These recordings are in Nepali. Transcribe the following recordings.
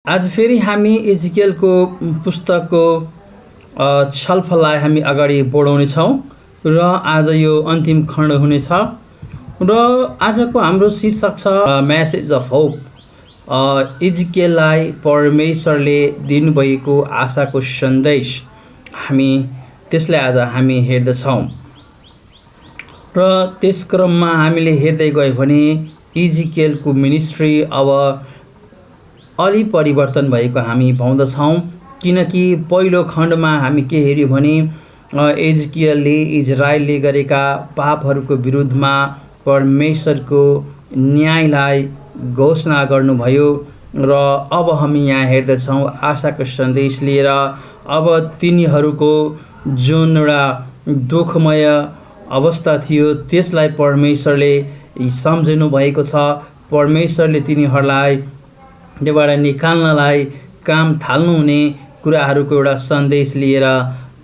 आज फेरि हामी एजिकेलको पुस्तकको छलफललाई हामी अगाडि बढाउनेछौँ र आज यो अन्तिम खण्ड हुनेछ र आजको हाम्रो शीर्षक छ म्यासेज अफ होप। एजिकेललाई परमेश्वरले दिनुभएको आशाको सन्देश त्यसलाई आज हामी हेर्दछौँ र त्यस क्रममा हामीले हेर्दै गयो भने एजिकेलको मिनिस्ट्री अब अलि परिवर्तन भएको हामी पाउँदछौँ। किनकि पहिलो खण्डमा हामी के हेऱ्यौँ भने एजिकियलले इजरायलले गरेका पापहरूको विरुद्धमा परमेश्वरको न्यायलाई घोषणा गर्नुभयो र अब हामी यहाँ हेर्दछौँ आशाको सन्देश लिएर अब तिनीहरूको जुन एउटा दुःखमय अवस्था थियो त्यसलाई परमेश्वरले सम्झनु भएको छ। परमेश्वरले तिनीहरूलाई त्योबाट निकाल्नलाई काम थाल्नुहुने कुराहरूको एउटा सन्देश लिएर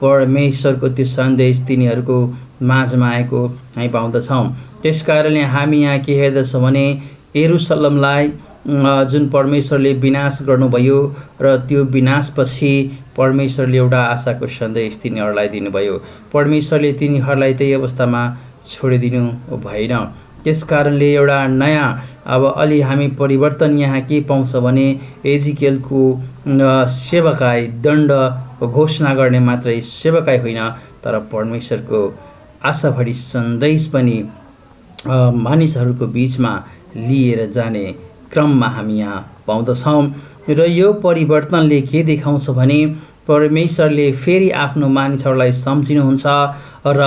परमेश्वरको त्यो सन्देश तिनीहरूको माझमा आएको हामी पाउँदछौँ। त्यस कारणले हामी यहाँ के हेर्दछौँ भने यरुसलेमलाई जुन परमेश्वरले विनाश गर्नुभयो र त्यो विनाशपछि परमेश्वरले एउटा आशाको सन्देश तिनीहरूलाई दिनुभयो। परमेश्वरले तिनीहरूलाई त्यही अवस्थामा छोडिदिनु भएन। त्यस कारणले एउटा नयाँ अब अलि हामी परिवर्तन यहाँ के पाउँछ भने एजिकेलको सेवकाई दण्ड घोषणा गर्ने मात्रै सेवकाई होइन तर परमेश्वरको आशाभरि सन्देश पनि मानिसहरूको बिचमा लिएर जाने क्रममा हामी यहाँ पाउँदछौँ। र यो परिवर्तनले के देखाउँछ भने परमेश्वरले फेरि आफ्नो मानिसहरूलाई सम्झिनुहुन्छ र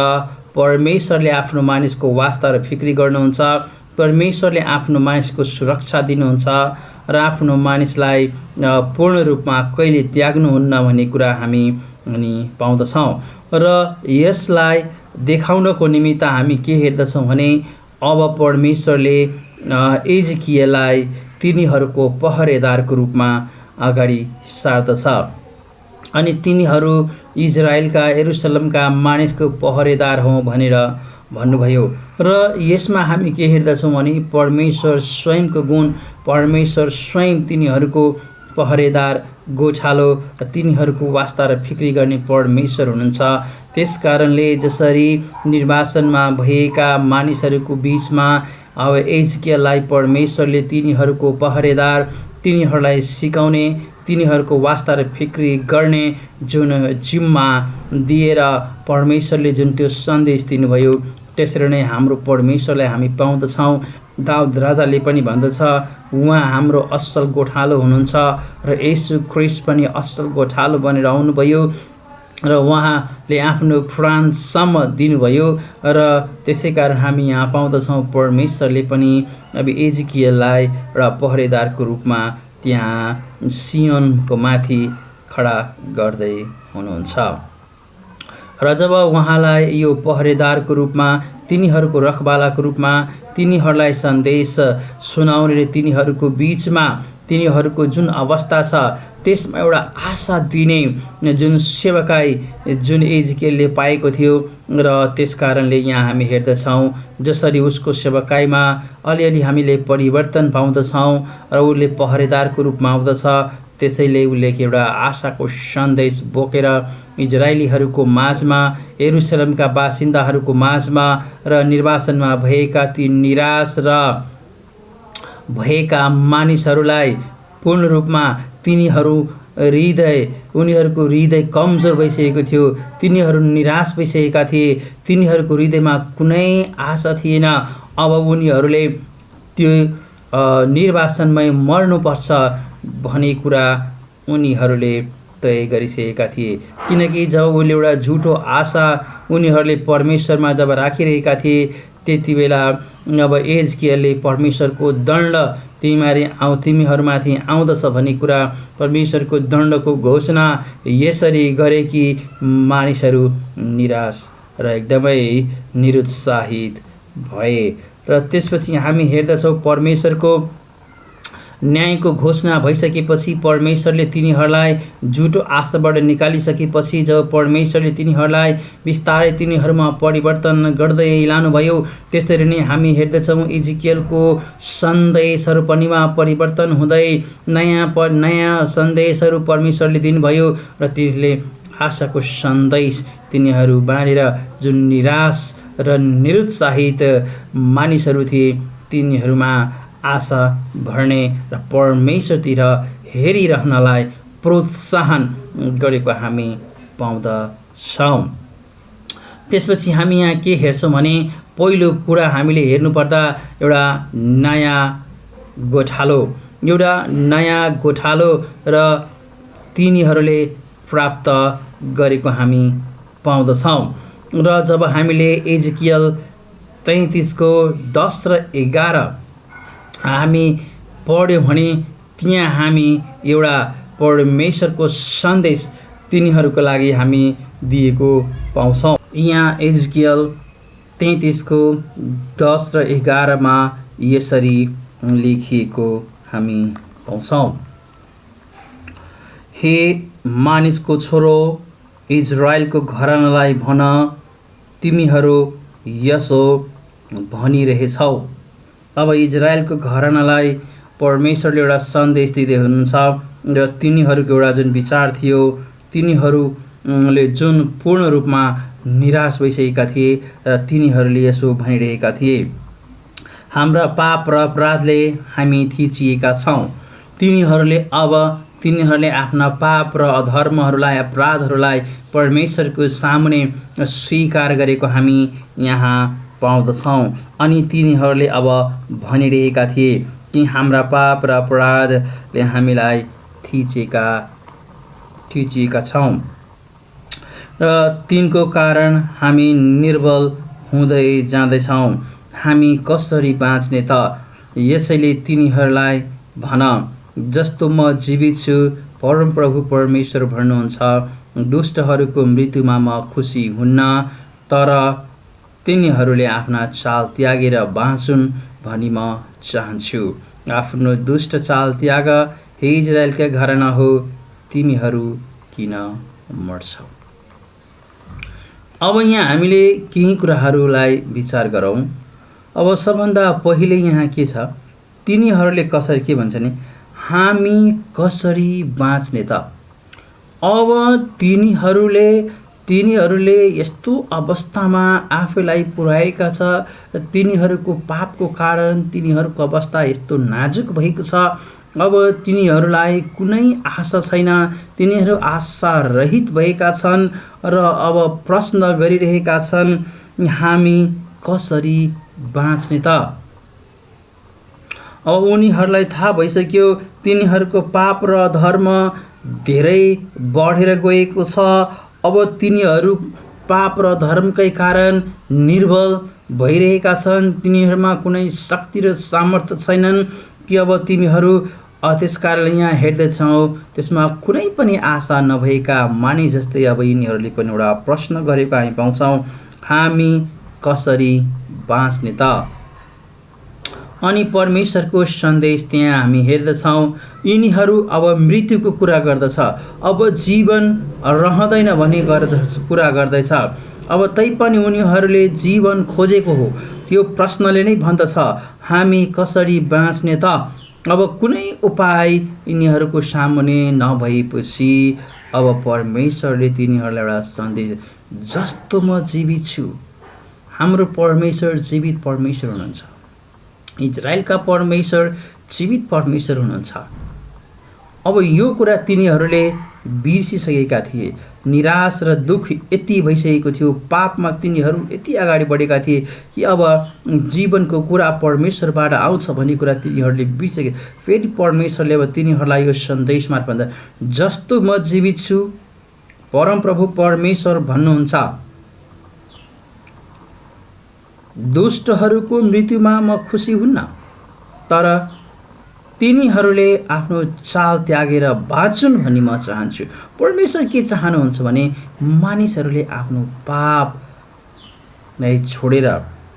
परमेश्वरले आफ्नो मानिसको वास्ता र फिक्री गर्नुहुन्छ। परमेश्वरले आफ्नो मानिसको सुरक्षा दिनुहुन्छ र आफ्नो मानिसलाई पूर्ण रूपमा कहिले त्याग्नुहुन्न भन्ने कुरा हामी पाउँदछौँ। र यसलाई देखाउनको निमित्त हामी के हेर्दछौँ भने अब परमेश्वरले एजिकियललाई तिनीहरूको पहरेदारको रूपमा अगाडि सार्दछ अनि तिनीहरू इजरायलका यरुसलेमका मानिसको पहरेदार हौँ भनेर भन्नुभयो। र यसमा हामी के हेर्दछौँ भने परमेश्वर स्वयंको गुण, परमेश्वर स्वयं तिनीहरूको पहरेदार गोठालो र तिनीहरूको वास्ता र फिक्री गर्ने परमेश्वर हुनुहुन्छ। त्यस कारणले जसरी निर्वासनमा भएका मानिसहरूको बिचमा अब एजिकियललाई परमेश्वरले तिनीहरूको पहरेदार, तिनीहरूलाई सिकाउने, तिनीहरूको वास्ता र फिक्री गर्ने जुन जिम्मा दिएर परमेश्वरले जुन त्यो सन्देश दिनुभयो त्यसरी नै हाम्रो परमेश्वरलाई हामी पाउँदछौँ। दाउद राजाले पनि भन्दछ उहाँ हाम्रो असल गोठालो हुनुहुन्छ र येशू ख्रीष्ट पनि असल गोठालो बनेर आउनुभयो र उहाँले आफ्नो प्राणसम्म दिनुभयो र त्यसै कारण हामी यहाँ पाउँदछौँ परमेश्वरले पनि अब एजिकियललाई एउटा पहरेदारको रूपमा त्यहाँ सियोनको माथि खडा गर्दै हुनुहुन्छ र जब उहाँलाई यो पहरेदारको रूपमा, तिनीहरूको रखवालाको रूपमा तिनीहरूलाई सन्देश सुनाउने र तिनीहरूको बिचमा तिनीहरूको जुन अवस्था छ त्यसमा एउटा आशा दिने जुन सेवकाई जुन एजिकियलले पाएको थियो र त्यस कारणले यहाँ हामी हेर्दछौँ जसरी उसको सेवकाईमा अलिअलि हामीले परिवर्तन पाउँदछौँ र उसले पहरेदारको रूपमा आउँदछ त्यसैले उसले एउटा आशाको सन्देश बोकेर इजरायलीहरूको माझमा, यरुसलेमका बासिन्दाहरूको माझमा र निर्वासनमा भएका ती निराश र भएका मानिसहरूलाई पूर्ण रूपमा उनीहरूको हृदय कमजोर भइसकेको थियो, तिनीहरू निराश भइसकेका थिए, तिनीहरूको हृदयमा कुनै आशा थिएन। अब उनीहरूले त्यो निर्वासनमै मर्नुपर्छ भन्ने कुरा उनीहरूले तय गरिसकेका थिए। किनकि जब उसले एउटा झुटो आशा उनीहरूले परमेश्वरमा जब राखिरहेका थिए त्यति बेला अब एजिकियलले परमेश्वरको दण्ड तिमीहरूमाथि आउँदछ भन्ने कुरा, परमेश्वरको दण्डको घोषणा यसरी गरे कि मानिसहरू निराश र एकदमै निरुत्साहित भए। र त्यसपछि हामी हेर्दछौँ परमेश्वरको न्यायको घोषणा भइसकेपछि परमेश्वरले तिनीहरूलाई झुटो आशाबाट निकालिसकेपछि जब परमेश्वरले तिनीहरूलाई बिस्तारै तिनीहरूमा परिवर्तन गर्दै लानुभयो, त्यसरी नै हामी हेर्दछौँ इजिकियलको सन्देशहरू पनिमा परिवर्तन हुँदै नयाँ सन्देशहरू परमेश्वरले दिनुभयो र तिनीहरूले आशाको सन्देश तिनीहरू बाँडेर जुन निराश र निरुत्साहित मानिसहरू थिए तिनीहरूमा आशा भर्ने र परमेश्वरतिर हेरिरहनलाई प्रोत्साहन गरेको हामी पाउँदछौँ। त्यसपछि हामी यहाँ के हेर्छौँ भने पहिलो कुरा हामीले हेर्नुपर्दा एउटा नयाँ गोठालो र तिनीहरूले प्राप्त गरेको हामी पाउँदछौँ। र जब हामीले एजिकियल 33को 10 र 11 हामी पढ्यौँ भने त्यहाँ हामी एउटा परमेश्वरको सन्देश तिनीहरूको लागि हामी दिएको पाउँछौँ। यहाँ एजिकियल 33को 10 र 11मा यसरी लेखिएको हामी पाउँछौँ। हे मानिसको छोरो, इजरायलको घरानालाई भन, तिमीहरू यसो भनिरहेछौ। अब इजरायलको घरानालाई परमेश्वरले एउटा सन्देश दिँदै हुनुहुन्छ र तिनीहरूको एउटा जुन विचार थियो, तिनीहरूले जुन पूर्ण रूपमा निराश भइसकेका थिए र तिनीहरूले यसो भनिरहेका थिए, हाम्रा पाप र अपराधले हामी थिचिएका छौँ। तिनीहरूले आफ्ना पाप र अधर्महरूलाई, अपराधहरूलाई परमेश्वरको सामुने स्वीकार गरेको हामी यहाँ पाउँदछौँ। अनि तिनीहरूले अब भनिरहेका थिए कि हाम्रा पाप र अपराधले हामीलाई थिचिएका छौँ र तिनको कारण हामी निर्बल हुँदै जाँदैछौँ। हामी कसरी बाँच्ने त? यसैले तिनीहरूलाई भन, जस्तो म जीवित छु, परमप्रभु परमेश्वर भन्नुहुन्छ, दुष्टहरूको मृत्युमा म खुसी हुन्न, तर तिनीहरूले आफ्ना चाल त्यागेर बाँचुन् भनी म चाहन्छु। आफ्नो दुष्ट चाल त्याग, हे इजरायलका घराना हो, तिमीहरू किन मर्छौ? अब यहाँ हामीले केही कुराहरूलाई विचार गरौँ। अब सबभन्दा पहिले यहाँ के छ, तिनीहरूले कसरी के भन्छ नि, हामी कसरी बाँच्ने त? अब तिनीहरूले यस्तो अवस्थामा आफैलाई पुर्याएका छ र तिनीहरूको पापको कारण तिनीहरूको अवस्था यस्तो नाजुक भएको छ। अब तिनीहरूलाई कुनै आशा छैन, तिनीहरू आशा रहित भएका छन् र अब प्रश्न गरिरहेका छन्, हामी कसरी बाँच्ने त? अब उनीहरूलाई थाहा भइसक्यो तिनीहरूको पाप र धर्म धेरै बढेर गएको छ। अब तिनीहरू पाप र धर्मकै कारण निर्बल भइरहेका छन्, तिनीहरूमा कुनै शक्ति र सामर्थ्य छैनन् कि अब तिमीहरू त्यसकारणले यहाँ हेर्दैछौँ त्यसमा कुनै पनि आशा नभएका मानिस जस्तै अब यिनीहरूले पनि एउटा प्रश्न गरेको हामी पाउँछौँ, हामी कसरी बाँच्ने त? अनि परमेश्वरको सन्देश त्यहाँ हामी हेर्दछौँ, यिनीहरू अब मृत्युको कुरा गर्दछ, अब जीवन रहँदैन भन्ने कुरा गर्दैछ। अब तैपनि उनीहरूले जीवन खोजेको हो, त्यो प्रश्नले नै भन्दछ, हामी कसरी बाँच्ने त? अब कुनै उपाय यिनीहरूको सामुने नभएपछि अब परमेश्वरले तिनीहरूलाई एउटा सन्देश, जस्तो म जीवित छु, हाम्रो परमेश्वर जीवित परमेश्वर हुनुहुन्छ, इजरायलका परमेश्वर जीवित परमेश्वर हुनुहुन्छ। अब यो कुरा तिनीहरूले बिर्सिसकेका थिए। निराश र दुःख यति भइसकेको थियो, पापमा तिनीहरू यति अगाडि बढेका थिए कि अब जीवनको कुरा परमेश्वरबाट आउँछ भन्ने कुरा तिनीहरूले बिर्सेके। फेरि परमेश्वरले अब तिनीहरूलाई यो सन्देश मार्फत, जस्तो म जीवित छु, परमप्रभु परमेश्वर भन्नुहुन्छ, दुष्टहरूको मृत्युमा म खुसी हुन्न, तर तिनीहरूले आफ्नो चाल त्यागेर बाँचुन् भनी म चाहन्छु। परमेश्वर के चाहनुहुन्छ भने मानिसहरूले आफ्नो पापलाई छोडेर,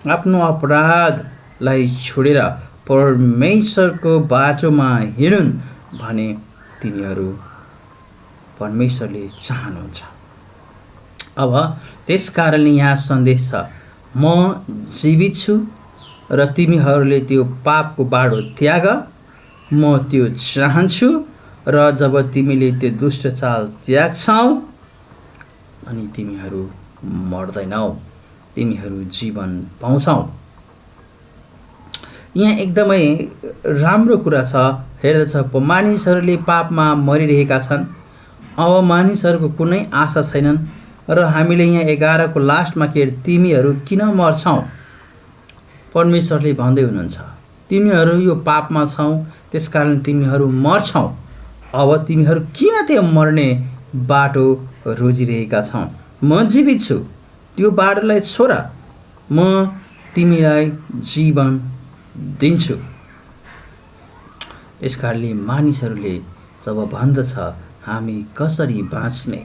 आफ्नो अपराधलाई छोडेर परमेश्वरको बाटोमा हिँडुन् भने तिनीहरू परमेश्वरले चाहनुहुन्छ। अब त्यस कारणले यहाँ सन्देश छ, म जीवित छु र तिमीहरूले त्यो पापको बाटो त्याग, म त्यो चाहन्छु। र जब तिमीले त्यो दुष्ट चाल त्याग्छौ अनि तिमीहरू मर्दैनौ, तिमीहरू जीवन पाउँछौ। यहाँ एकदमै राम्रो कुरा छ। हेर्दछ, मानिसहरूले पापमा मरिरहेका छन्। अब मानिसहरूको कुनै आशा छैनन् र हामीले यहाँ 11 को लास्टमा के तिमीहरू किन मर्छौ? परमेश्वरले भन्दै हुनुहुन्छ, तिमीहरू यो पापमा छौ, त्यसकारण तिमीहरू मर्छौ। अब तिमीहरू किन त्यो मर्ने बाटो रोजिरहेका छौ? म जीवित छु, त्यो बाटोलाई छोड, म तिमीलाई जीवन दिन्छु। यस कारणले मानिसहरूले जब भन्दछ हामी कसरी बाँच्ने,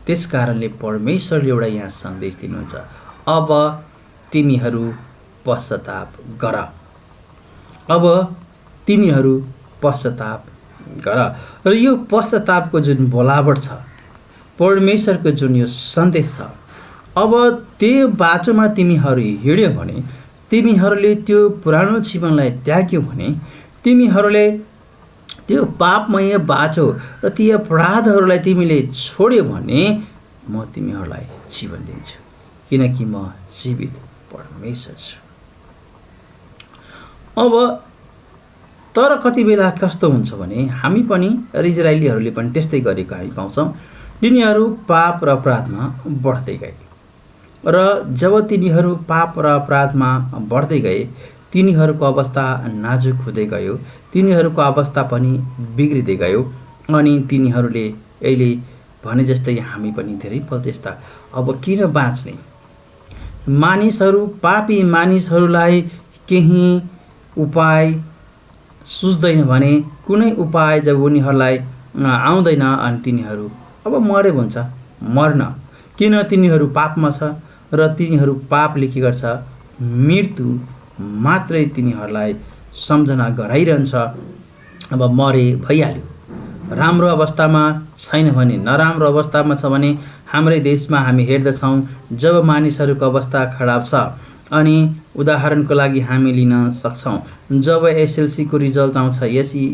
त्यस कारणले परमेश्वरले एउटा यहाँ सन्देश दिनुहुन्छ, अब तिमीहरू पश्चाताप गर, अब तिमीहरू पश्चाताप गर। र यो पश्चातापको जुन बोलावट छ, परमेश्वरको जुन यो सन्देश छ, अब त्यो बाटोमा तिमीहरू हिँड्यो भने, तिमीहरूले त्यो पुरानो जीवनलाई त्याग्यो भने, तिमीहरूले त्यो पापमय बाटो र ती अपराधहरूलाई तिमीले छोड्यो भने म तिमीहरूलाई जीवन दिन्छु, किनकि म जीवित परमेश्वर छु। अब तर कति बेला कस्तो हुन्छ भने हामी पनि र इजरायलीहरूले पनि त्यस्तै गरेको हामी पाउँछौँ। तिनीहरू पाप र अपराधमा बढ्दै गए र जब तिनीहरू पाप र अपराधमा बढ्दै गए, तिनीहरूको अवस्था नाजुक हुँदै गयो, तिनीहरूको अवस्था पनि बिग्रिँदै गयो। अनि तिनीहरूले अहिले भने जस्तै हामी पनि धेरै पल्ट त्यस्ता, अब किन बाँच्ने? मानिसहरू, पापी मानिसहरूलाई केही उपाय सुझ्दैन भने, कुनै उपाय जब उनीहरूलाई आउँदैन अनि तिनीहरू अब मरे भन्छ, मर्न। किन? तिनीहरू पापमा छ र तिनीहरू पापले के गर्छ? मृत्यु मात्रै तिनीहरूलाई सम्झना गराइरहन्छ। अब मरे भइहाल्यो, राम्रो अवस्थामा छैन भने, नराम्रो अवस्थामा छ भने। हाम्रै देशमा हामी हेर्दछौँ जब मानिसहरूको अवस्था खराब छ, अनि उदाहरणको लागि हामी लिन सक्छौँ, जब एसएलसी को रिजल्ट आउँछ, एसई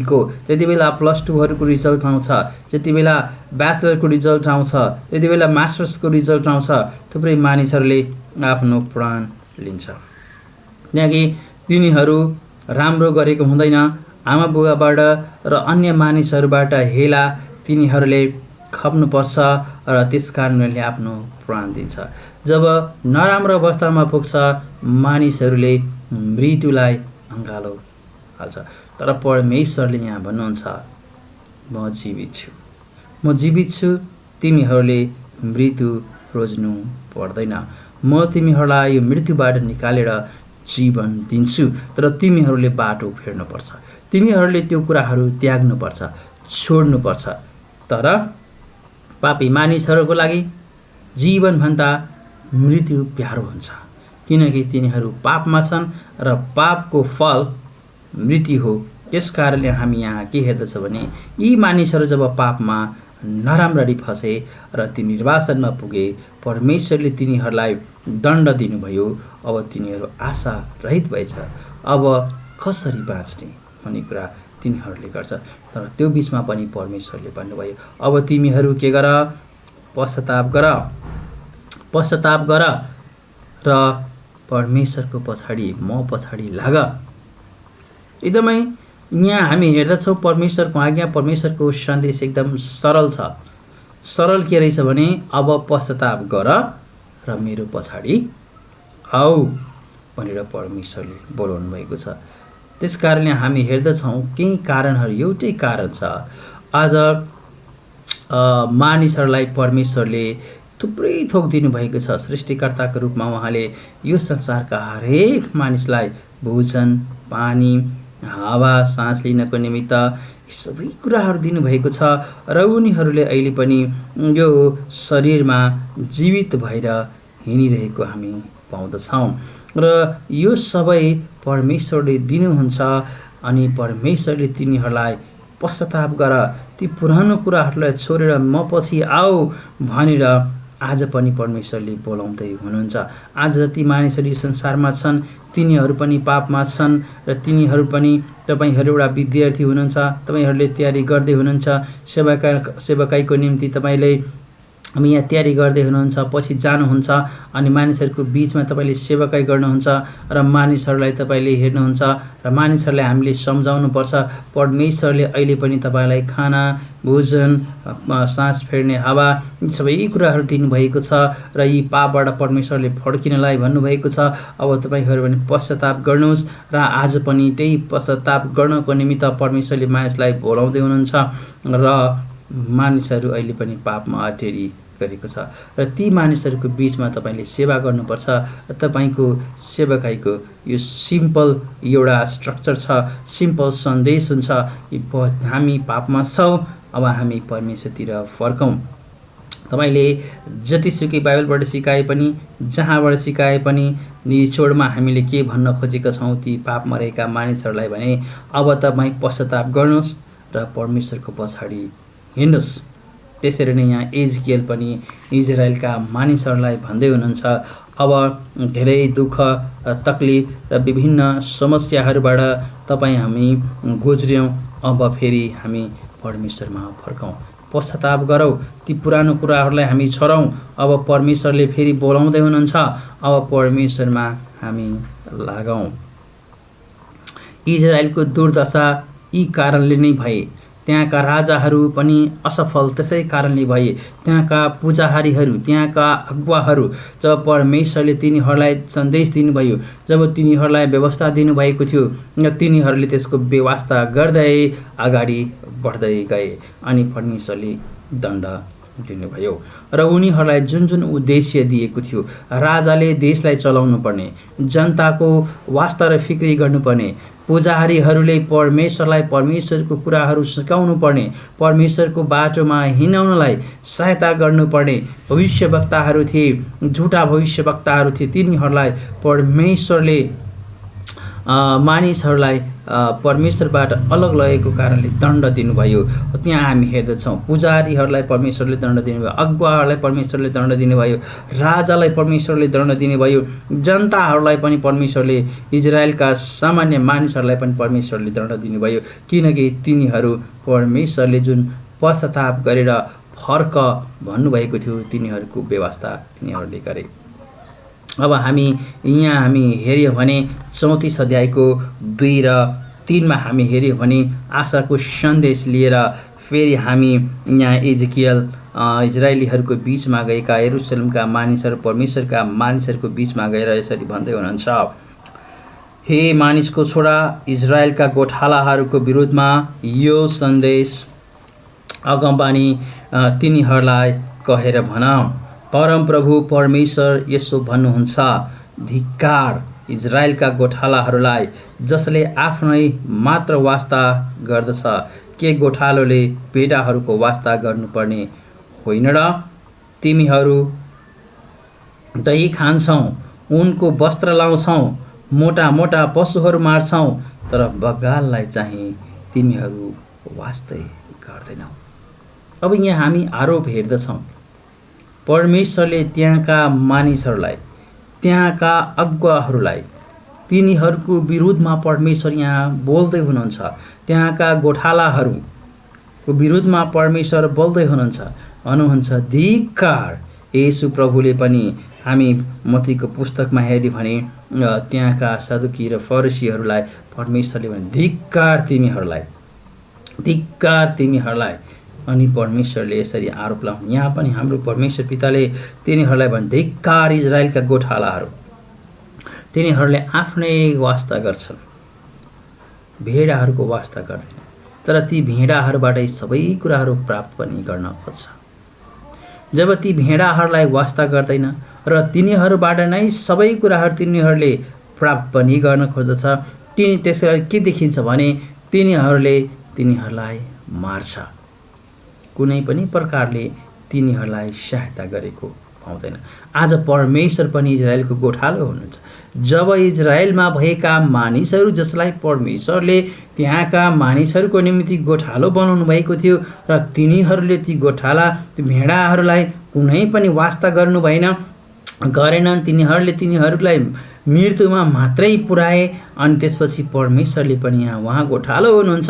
को, त्यति बेला +2हरूको रिजल्ट आउँछ, त्यति बेला ब्याचलरको रिजल्ट आउँछ, त्यति बेला मास्टर्सको रिजल्ट आउँछ, थुप्रै मानिसहरूले आफ्नो प्राण लिन्छ। किनकि तिनीहरू राम्रो गरेको हुँदैन, आमा बुवाबाट र अन्य मानिसहरूबाट हेला तिनीहरूले खप्नुपर्छ र त्यस कारणले आफ्नो प्राण दिन्छ। जब नराम्रो अवस्थामा पुग्छ, मानिसहरूले मृत्युलाई अँगालो हाल्छ। तर परमेश्वरले यहाँ भन्नुहुन्छ, म जीवित छु, म जीवित छु, तिमीहरूले मृत्यु रोज्नु पर्दैन, म तिमीहरूलाई यो मृत्युबाट निकालेर जीवन दिन्छु। तर तिमीहरूले बाटो फेर्नुपर्छ, तिमीहरूले त्यो कुराहरू त्याग्नुपर्छ, छोड्नुपर्छ। तर पापी मानिसहरूको लागि जीवनभन्दा मृत्यु प्यारो हुन्छ, किनकि तिनीहरू पापमा छन् र पापको फल मृत्यु हो। त्यस कारणले हामी यहाँ के हेर्दछौँ भने, यी मानिसहरू जब पापमा नराम्ररी फसे र ती निर्वासनमा पुगे, परमेश्वरले तिनीहरूलाई दण्ड दिनुभयो। अब तिनीहरू आशा रहित भएछ, अब कसरी बाँच्ने भन्ने कुरा तिनीहरूले गर्छ। तर त्यो बिचमा पनि परमेश्वरले भन्नुभयो, अब तिमीहरू के गर? पश्चाताप गर, पश्चाताप गर र परमेश्वरको पछाडि, म पछाडि लाग। एकदमै यहाँ हामी हेर्दछौँ परमेश्वरको आज्ञा, परमेश्वरको सन्देश एकदम सरल छ। सरल के रहेछ भने, अब पश्चाताप गर र मेरो पछाडि आऊ भनेर परमेश्वरले बोलाउनु भएको छ। त्यस कारणले हामी हेर्दछौँ केही कारणहरू, एउटै कारण छ। आज मानिसहरूलाई परमेश्वरले थुप्रै थोक दिनुभएको छ। सृष्टिकर्ताको रूपमा उहाँले यो संसारका हरेक मानिसलाई भोजन, पानी, हावा, सास लिनको निमित्त सबै कुराहरू दिनुभएको छ र उनीहरूले अहिले पनि यो शरीरमा जीवित भएर हिँडिरहेको हामी पाउँदछौँ। र यो सबै परमेश्वरले दिनुहुन्छ अनि परमेश्वरले तिनीहरूलाई पश्चाताप गर, ती पुरानो कुराहरूलाई छोडेर म पछि आऊ भनेर आज पनि परमेश्वरले बोलाउँदै हुनुहुन्छ। आज जति मानिसहरू यो संसारमा छन् तिनीहरू पनि पापमा छन् र तिनीहरू पनि तपाईहरू एउटा विद्यार्थी हुनुहुन्छ, तपाईहरूले तयारी गर्दै हुनुहुन्छ, सेवाकाईको निम्ति तपाईले यहाँ तयारी गर्दै हुनुहुन्छ, पछि जानुहुन्छ अनि मानिसहरूको बिचमा तपाईँले सेवाकाई गर्नुहुन्छ र मानिसहरूलाई तपाईँले हेर्नुहुन्छ र मानिसहरूलाई हामीले सम्झाउनुपर्छ परमेश्वरले अहिले पनि तपाईँलाई खाना, भोजन, सास फेर्ने हावा सबै कुराहरू दिनुभएको छ र यी पापबाट परमेश्वरले फर्किनलाई भन्नुभएको छ। अब तपाईँहरू पनि पश्चाताप गर्नुहोस् र आज पनि त्यही पश्चाताप गर्नको निमित्त परमेश्वरले मानिसलाई बोलाउँदै हुनुहुन्छ र मानिसहरू अहिले पनि पापमा अटेरी गरेको छ र ती मानिसहरूको बिचमा तपाईँले सेवा गर्नुपर्छ। तपाईँको सेवाकाईको यो सिम्पल एउटा स्ट्रक्चर छ, सिम्पल सन्देश हुन्छ। हामी पापमा छौँ, अब हामी परमेश्वरतिर फर्कौँ। तपाईँले जतिसुकै बाइबलबाट सिकाए पनि, जहाँबाट सिकाए पनि निचोडमा हामीले के भन्न खोजेका छौँ ती पापमा रहेका मानिसहरूलाई भने अब तपाईँ पश्चाताप गर्नुहोस् र परमेश्वरको पछाडि हिँड्नुहोस्। त्यसरी नै यहाँ एजकियल पनि इजरायलका मानिसहरूलाई भन्दै हुनुहुन्छ अब धेरै दुःख, तकलिफ र विभिन्न समस्याहरूबाट तपाईँ हामी गुज्र्यौँ, अब फेरि हामी परमेश्वरमा फर्कौँ, पश्चाताप गरौँ, ती पुरानो कुराहरूलाई हामी छोडौँ। अब परमेश्वरले फेरि बोलाउँदै हुनुहुन्छ, अब परमेश्वरमा हामी लागौँ। इजरायलको दुर्दशा यी कारणले नै भए, त्यहाँका राजाहरू पनि असफल त्यसै कारणले भए, त्यहाँका पूजाहारीहरू, त्यहाँका अगुवाहरू जब परमेश्वरले तिनीहरूलाई सन्देश दिनुभयो, जब तिनीहरूलाई व्यवस्था दिनुभएको थियो र तिनीहरूले त्यसको व्यवस्था गर्दै अगाडि बढ्दै गए अनि परमेश्वरले दण्ड दिनुभयो र उनीहरूलाई जुन जुन उद्देश्य दिएको थियो, राजाले देशलाई चलाउनु पर्ने, जनताको वास्ता र फिक्री गर्नुपर्ने, पूजाहारीहरूले परमेश्वरलाई परमेश्वरको कुराहरू सिकाउनु पर्ने, परमेश्वरको बाटोमा हिँडाउनलाई सहायता गर्नुपर्ने भविष्यवक्ताहरू थिए, झुटा भविष्यवक्ताहरू थिए। तिनीहरूलाई परमेश्वरले मानिसहरूलाई परमेश्वरबाट अलग लगेको कारणले दण्ड दिनुभयो। त्यहाँ हामी हेर्दछौँ पुजारीहरूलाई परमेश्वरले दण्ड दिनुभयो, अगुवाहरूलाई परमेश्वरले दण्ड दिनुभयो, राजालाई परमेश्वरले दण्ड दिनुभयो, जनताहरूलाई पनि परमेश्वरले, इजरायलका सामान्य मानिसहरूलाई पनि परमेश्वरले दण्ड दिनुभयो, किनकि तिनीहरू परमेश्वरले जुन पश्चाताप गरेर फर्क भन्नुभएको थियो तिनीहरूको व्यवस्था तिनीहरूले गरे। अब हामी हेऱ्यौँ भने 34 अध्यायको 2 र 3 मा हामी हेऱ्यौँ भने आशाको सन्देश लिएर फेरि हामी यहाँ एजकियल इजरायलीहरूको बिचमा गएका यरुशलेमका मानिसहरू परमेश्वरका मानिसहरूको बिचमा गएर यसरी भन्दै हुनुहुन्छ, हे मानिसको छोरा, इजरायलका गोठालाहरूको विरुद्धमा यो सन्देश अगमबानी तिनीहरूलाई कहेर भन, परमप्रभु परमेश्वर यसो भन्नुहुन्छ, धिक्कार इजरायलका गोठालाहरूलाई जसले आफ्नै मात्र वास्ता गर्दछ। के गोठालोले भेडाहरूको वास्ता गर्नुपर्ने होइन र? तिमीहरू दही खान्छौ, उनको वस्त्र लाउँछौ, मोटा मोटा पशुहरू मार्छौ, तर बगाललाई चाहिँ तिमीहरू वास्तै गर्दैनौ। अब यहाँ हामी आरोप हेर्दछौँ परमेश्वरले त्यहाँका मानिसहरूलाई, त्यहाँका अगुवाहरूलाई, तिनीहरूको विरुद्धमा परमेश्वर यहाँ बोल्दै हुनुहुन्छ। त्यहाँका गोठालाहरूको विरुद्धमा परमेश्वर बोल्दै हुनुहुन्छ, धिक्कार। येशू प्रभुले पनि हामी मत्तीको पुस्तकमा हेर्यौँ भने त्यहाँका सदुकी र फरिसीहरूलाई परमेश्वरले भने धिक्कार तिमीहरूलाई। अनि परमेश्वरले यसरी आरोप लाउनु, यहाँ पनि हाम्रो परमेश्वर पिताले तिनीहरूलाई भने धिक्कार इजरायलका गोठालाहरू, तिनीहरूले आफ्नै वास्ता गर्छन्, भेडाहरूको वास्ता गर्दैन, तर ती भेडाहरूबाटै सबै कुराहरू प्राप्त पनि गर्न खोज्छ। जब ती भेडाहरूलाई वास्ता गर्दैन र तिनीहरूबाट नै सबै कुराहरू तिनीहरूले प्राप्त पनि गर्न खोज्दछ, त्यसलाई के देखिन्छ भने तिनीहरूलाई मार्छ, कुनै पनि प्रकारले तिनीहरूलाई सहायता गरेको पाउँदैन। आज परमेश्वर पनि इजरायलको गोठालो हुनुहुन्छ, जब इजरायलमा भएका मानिसहरू जसलाई परमेश्वरले त्यहाँका मानिसहरूको निम्ति गोठालो बनाउनु भएको थियो र तिनीहरूले ती गोठाला ती भेडाहरूलाई कुनै पनि वास्ता गर्नु गरेनन्। तिनीहरूलाई मृत्युमा मात्रै पुर्याए। अनि त्यसपछि परमेश्वरले पनि यहाँ उहाँ गोठालो हुनुहुन्छ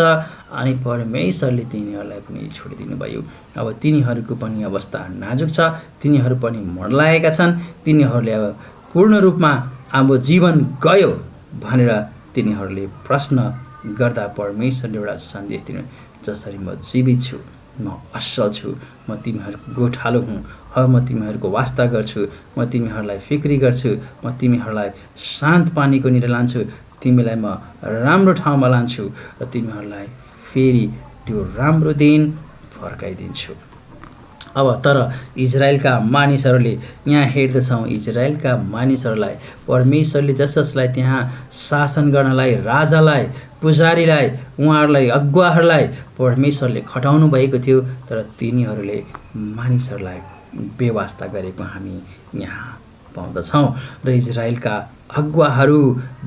अनि परमेश्वरले तिनीहरूलाई पनि छोडिदिनु भयो। अब तिनीहरूको पनि अवस्था नाजुक छ, तिनीहरू पनि मर्लाएका छन्। तिनीहरूले अब पूर्ण रूपमा अब जीवन गयो भनेर तिनीहरूले प्रश्न गर्दा परमेश्वरले एउटा सन्देश दिनु, जसरी म जीवित छु, म असल छु, म तिमीहरूको गोठालो हुँ। अब म तिमीहरूको वास्ता गर्छु, म तिमीहरूलाई फिक्री गर्छु, म तिमीहरूलाई शान्त पानीको निर लान्छु, तिमीलाई म राम्रो ठाउँमा लान्छु र तिमीहरूलाई फेरि त्यो राम्रो दिन फर्काइदिन्छु। अब तर इजरायलका मानिसहरूले यहाँ हेर्दछौँ, इजरायलका मानिसहरूलाई परमेश्वरले जसलाई त्यहाँ शासन गर्नलाई, राजालाई, पुजारीलाई, उहाँहरूलाई अगुवाहरूलाई परमेश्वरले खटाउनु भएको थियो, तर तिनीहरूले मानिसहरूलाई बेवास्ता गरेको हामी यहाँ पाउँदछौँ र इजरायलका अगुवाहरू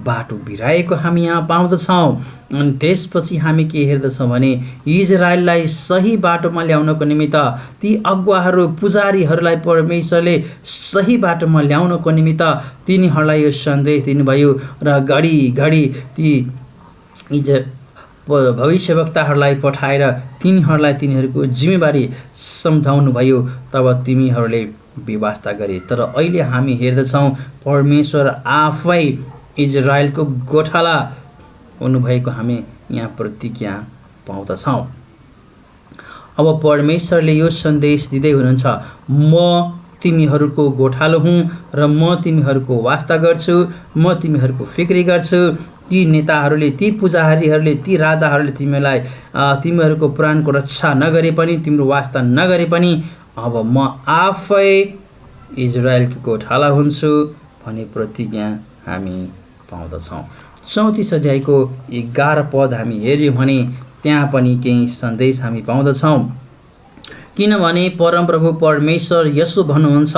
बाटो बिराएको हामी यहाँ पाउँदछौँ। अनि त्यसपछि हामी के हेर्दछौँ भने इजरायललाई सही बाटोमा ल्याउनको निमित्त ती अगुवाहरू पुजारीहरूलाई परमेश्वरले सही बाटोमा ल्याउनको निमित्त तिनीहरूलाई यो सन्देश दिनुभयो र घडी ती भविष्यवक्ताहरूलाई पठाएर तिनीहरूलाई तिनीहरूको जिम्मेवारी सम्झाउनु भयो। तब तिमीहरूले व्यवस्था गरे। तर अहिले हामी हेर्दछौँ परमेश्वर आफै इजरायलको गोठाला हुनुभएको हामी यहाँ प्रतिज्ञा पाउँदछौँ। अब परमेश्वरले यो सन्देश दिँदै हुनुहुन्छ, म तिमीहरूको गोठालो हुँ र म तिमीहरूको वास्ता गर्छु, म तिमीहरूको फिक्री गर्छु। ती नेताहरूले, ती पुजारीहरूले, ती राजाहरूले तिमीहरूको प्राणको रक्षा नगरे पनि, तिम्रो वास्ता नगरे पनि, अब म आफै इजरायलको गोठाला हुन्छु भन्ने प्रतिज्ञा हामी पाउँदछौँ। 34 अध्यायको 11 पद हामी हेऱ्यौँ भने त्यहाँ पनि केही सन्देश हामी पाउँदछौँ। किनभने परमप्रभु परमेश्वर यसो भन्नुहुन्छ,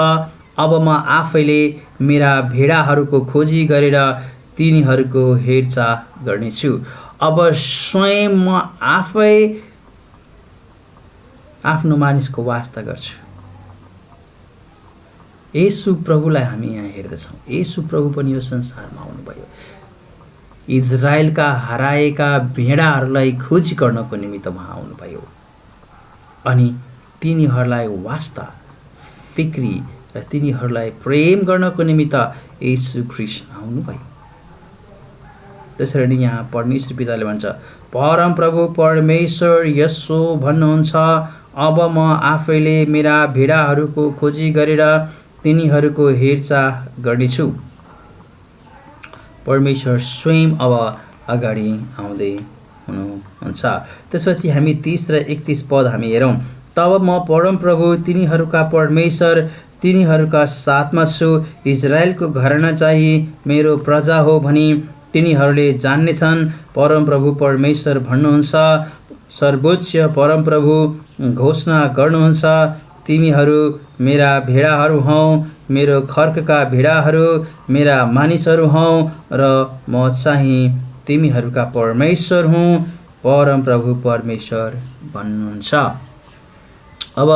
अब म आफैले मेरा भेडाहरूको खोजी गरेर तिनीहरूको हेरचाह गर्नेछु। अब स्वयं म आफै आफ्नो मानिसको वास्ता गर्छु। येशू प्रभुलाई हामी यहाँ हेर्दछौँ। येशू प्रभु पनि यो संसारमा आउनुभयो, इजरायलका हराएका भेडाहरूलाई खोजी गर्नको निमित्त उहाँ आउनुभयो अनि तिनीहरूलाई वास्ता, फिक्री र तिनीहरूलाई प्रेम गर्नको निमित्त येशू ख्रीष्ट आउनुभयो। त्यसरी नै यहाँ परमेश्वर पिताले भन्छ, परम प्रभु परमेश्वर यसो भन्नुहुन्छ, अब म आफैले मेरा भेडाहरूको खोजी गरेर तिनीहरूको हेरचाह गर्नेछु। परमेश्वर स्वयं अब अगाडि आउँदै हुनुहुन्छ। त्यसपछि हामी 30 र 31 पद हामी हेरौँ। तब म परम प्रभु तिनीहरूका परमेश्वर तिनीहरूका साथमा छु, इजरायलको घराना चाहिँ मेरो प्रजा हो भनी तिनीहरूले जान्नेछन्। परम प्रभु परमेश्वर भन्नुहुन्छ, सर्वोच्च परम प्रभु घोषणा गर्नुहुन्छ, तिमीहरू मेरा भेडाहरू हौ, मेरो खर्कका भेडाहरू, मेरा मानिसहरू हौ र म चाहिँ तिमीहरूका परमेश्वर हुँ, परम प्रभु परमेश्वर भन्नुहुन्छ। अब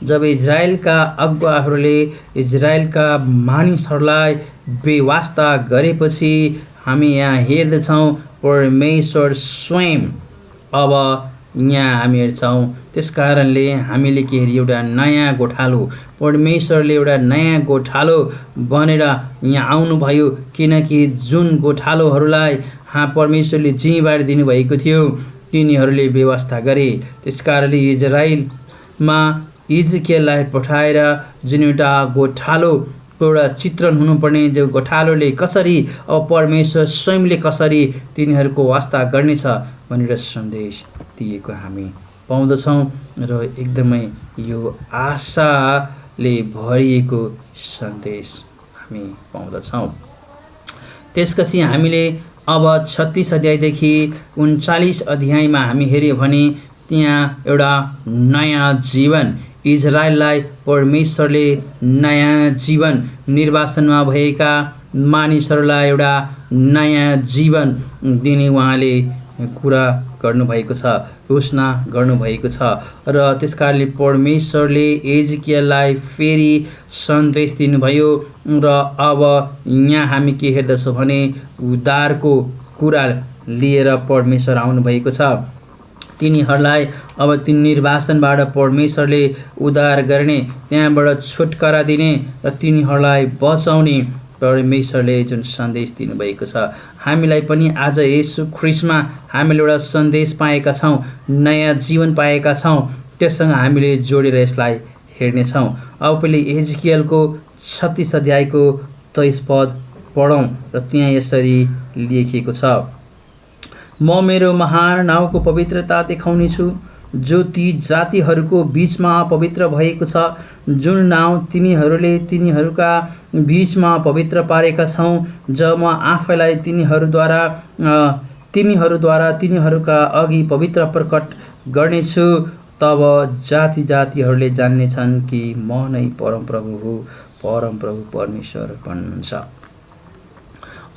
जब इजरायलका अगुवाहरूले इजरायलका मानिसहरूलाई बेवास्ता गरेपछि हामी यहाँ हेर्दछौँ परमेश्वर स्वयं अब यहाँ हामी हेर्छौँ। त्यस कारणले हामीले के हेरी एउटा नयाँ गोठालो, परमेश्वरले एउटा नयाँ गोठालो बनेर यहाँ आउनुभयो। किनकि जुन गोठालोहरूलाई परमेश्वरले जिम्मेवारी दिनुभएको थियो तिनीहरूले व्यवस्था गरे। त्यस कारणले इजरायलमा इजकेललाई पठाएर जुन एउटा गोठालो एउटा चित्रण हुनुपर्ने, जो गोठालोले कसरी अब परमेश्वर स्वयंले कसरी तिनीहरूको वास्ता गर्नेछ भनेर सन्देश दिएको हामी पाउँदछौँ र एकदमै यो आशाले भरिएको सन्देश हामी पाउँदछौँ। त्यसपछि हामीले अब 36 अध्यायदेखि 39 अध्यायमा हामी हेऱ्यौँ भने त्यहाँ एउटा नयाँ जीवन, इजरायललाई परमेश्वरले नयाँ जीवन, निर्वासनमा भएका मानिसहरूलाई एउटा नयाँ जीवन दिने उहाँले कुरा गर्नुभएको छ, घोषणा गर्नुभएको छ। र त्यस कारणले परमेश्वरले एजिकियललाई फेरि सन्देश दिनुभयो। र अब यहाँ हामी के हेर्दछौँ भने उद्धारको कुरा लिएर परमेश्वर आउनुभएको छ। तिनीहरूलाई अब ती निर्वासनबाट परमेश्वरले उद्धार गर्ने, त्यहाँबाट छुटकारा दिने र तिनीहरूलाई बचाउने परमेश्वरले जुन सन्देश दिनुभएको छ। हामीलाई पनि आज येशू ख्रीष्टमा हामीले एउटा सन्देश पाएका छौँ, नयाँ जीवन पाएका छौँ। त्यससँग हामीले जोडेर यसलाई हेर्नेछौँ। अब पहिले एजिकियलको 36 अध्यायको 23 पद पढौँ र त्यहाँ यसरी लेखिएको छ। म मेरो महान नाउँको पवित्रता देखाउनेछु, जो ती जातिहरूको बीचमा पवित्र भएको छ, जुन नाउँ तिमीहरूले तिनीहरूका बीचमा पवित्र पारेका छौ। जब म आफैलाई तिमीहरूद्वारा तिनीहरूका अघि पवित्र प्रकट गर्नेछु, तब जाति जातिहरूले जान्नेछन् कि म नै परमप्रभु हो, परमप्रभु परमेश्वर भन्नुहुन्छ।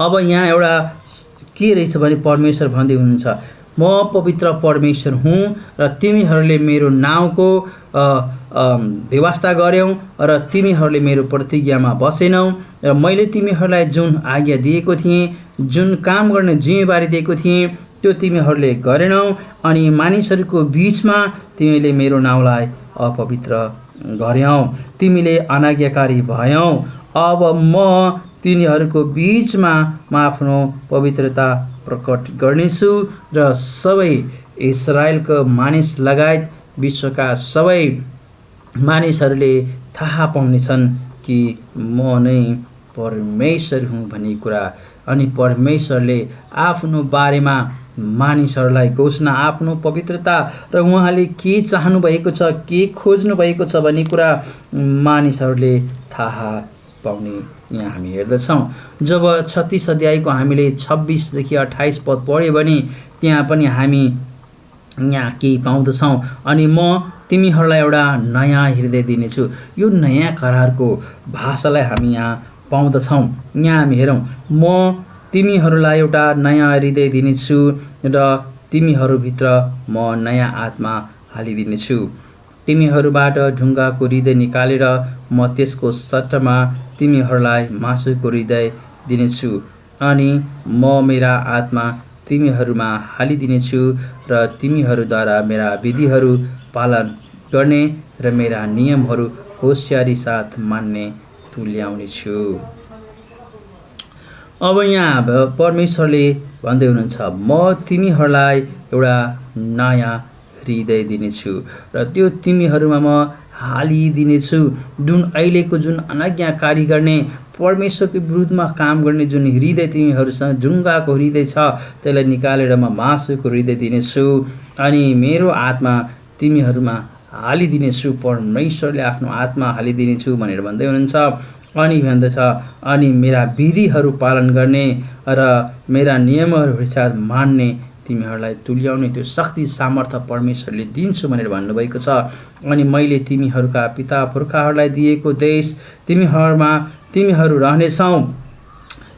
अब यहाँ एउटा के रहेछ भने परमेश्वर भन्दै हुनुहुन्छ, म पवित्र परमेश्वर हुँ र तिमीहरूले मेरो नाउँको व्यवस्था गर्यौ र तिमीहरूले मेरो प्रतिज्ञामा बसेनौ र मैले तिमीहरूलाई जुन आज्ञा दिएको थिएँ, जुन काम गर्ने जिम्मेवारी दिएको थिएँ, त्यो तिमीहरूले गरेनौ अनि मानिसहरूको बीचमा तिमीले मेरो नाउँलाई अपवित्र गर्यौ, तिमीले अनाज्ञाकारी भयौ। अब म तिनीहरूको बीचमा म आफ्नो पवित्रता प्रकट गर्नेछु र सबै इस्राएलको मानिस लगायत विश्वका सबै मानिसहरूले थाहा पाउनेछन् कि म नै परमेश्वर हुँ भन्ने कुरा। अनि परमेश्वरले आफ्नो बारेमा मानिसहरूलाई घोषणा, आफ्नो पवित्रता र उहाँले के चाहनु भएको छ, के खोज्नु भएको छ भन्ने कुरा मानिसहरूले थाहा पाउने यहाँ हामी हेर्दछौँ। जब 36 अध्यायको हामीले 26देखि 28 पद पढ्यो भने त्यहाँ पनि हामी यहाँ केही पाउँदछौँ। अनि म तिमीहरूलाई एउटा नयाँ हृदय दिनेछु। यो नयाँ करारको भाषालाई हामी यहाँ पाउँदछौँ। यहाँ हामी हेरौँ, म तिमीहरूलाई एउटा नयाँ हृदय दिनेछु र तिमीहरूभित्र म नयाँ आत्मा हालिदिनेछु। तिमीहरूबाट ढुङ्गाको हृदय निकालेर म त्यसको सट्टामा तिमीहरूलाई मासुको हृदय दिनेछु अनि म मेरा आत्मा तिमीहरूमा हालिदिनेछु र तिमीहरूद्वारा मेरा विधिहरू पालन गर्ने र मेरा नियमहरू होसियारी साथ मान्ने तुल्याउनेछु। अब यहाँ परमेश्वरले भन्दै हुनुहुन्छ, म तिमीहरूलाई एउटा नयाँ हृदय दिनेछु र त्यो तिमीहरूमा म हालिदिनेछु। जुन अहिलेको जुन अनाज्ञाकारी गर्ने, परमेश्वरको विरुद्धमा काम गर्ने जुन हृदय तिमीहरूसँग ढुङ्गाको हृदय छ, त्यसलाई निकालेर म मासुको हृदय दिनेछु अनि मेरो आत्मा तिमीहरूमा हालिदिनेछु। परमेश्वरले आफ्नो आत्मा हालिदिनेछु भनेर भन्दै हुनुहुन्छ। अनि भन्दछ, अनि मेरा विधिहरू पालन गर्ने र मेरा नियमहरू साथ मान्ने तिमीहरूलाई तुल्याउने त्यो शक्ति सामर्थ्य परमेश्वरले दिन्छु भनेर भन्नुभएको छ। अनि मैले तिमीहरूका पिता पुर्खाहरूलाई दिएको देश तिमीहरू रहनेछौ,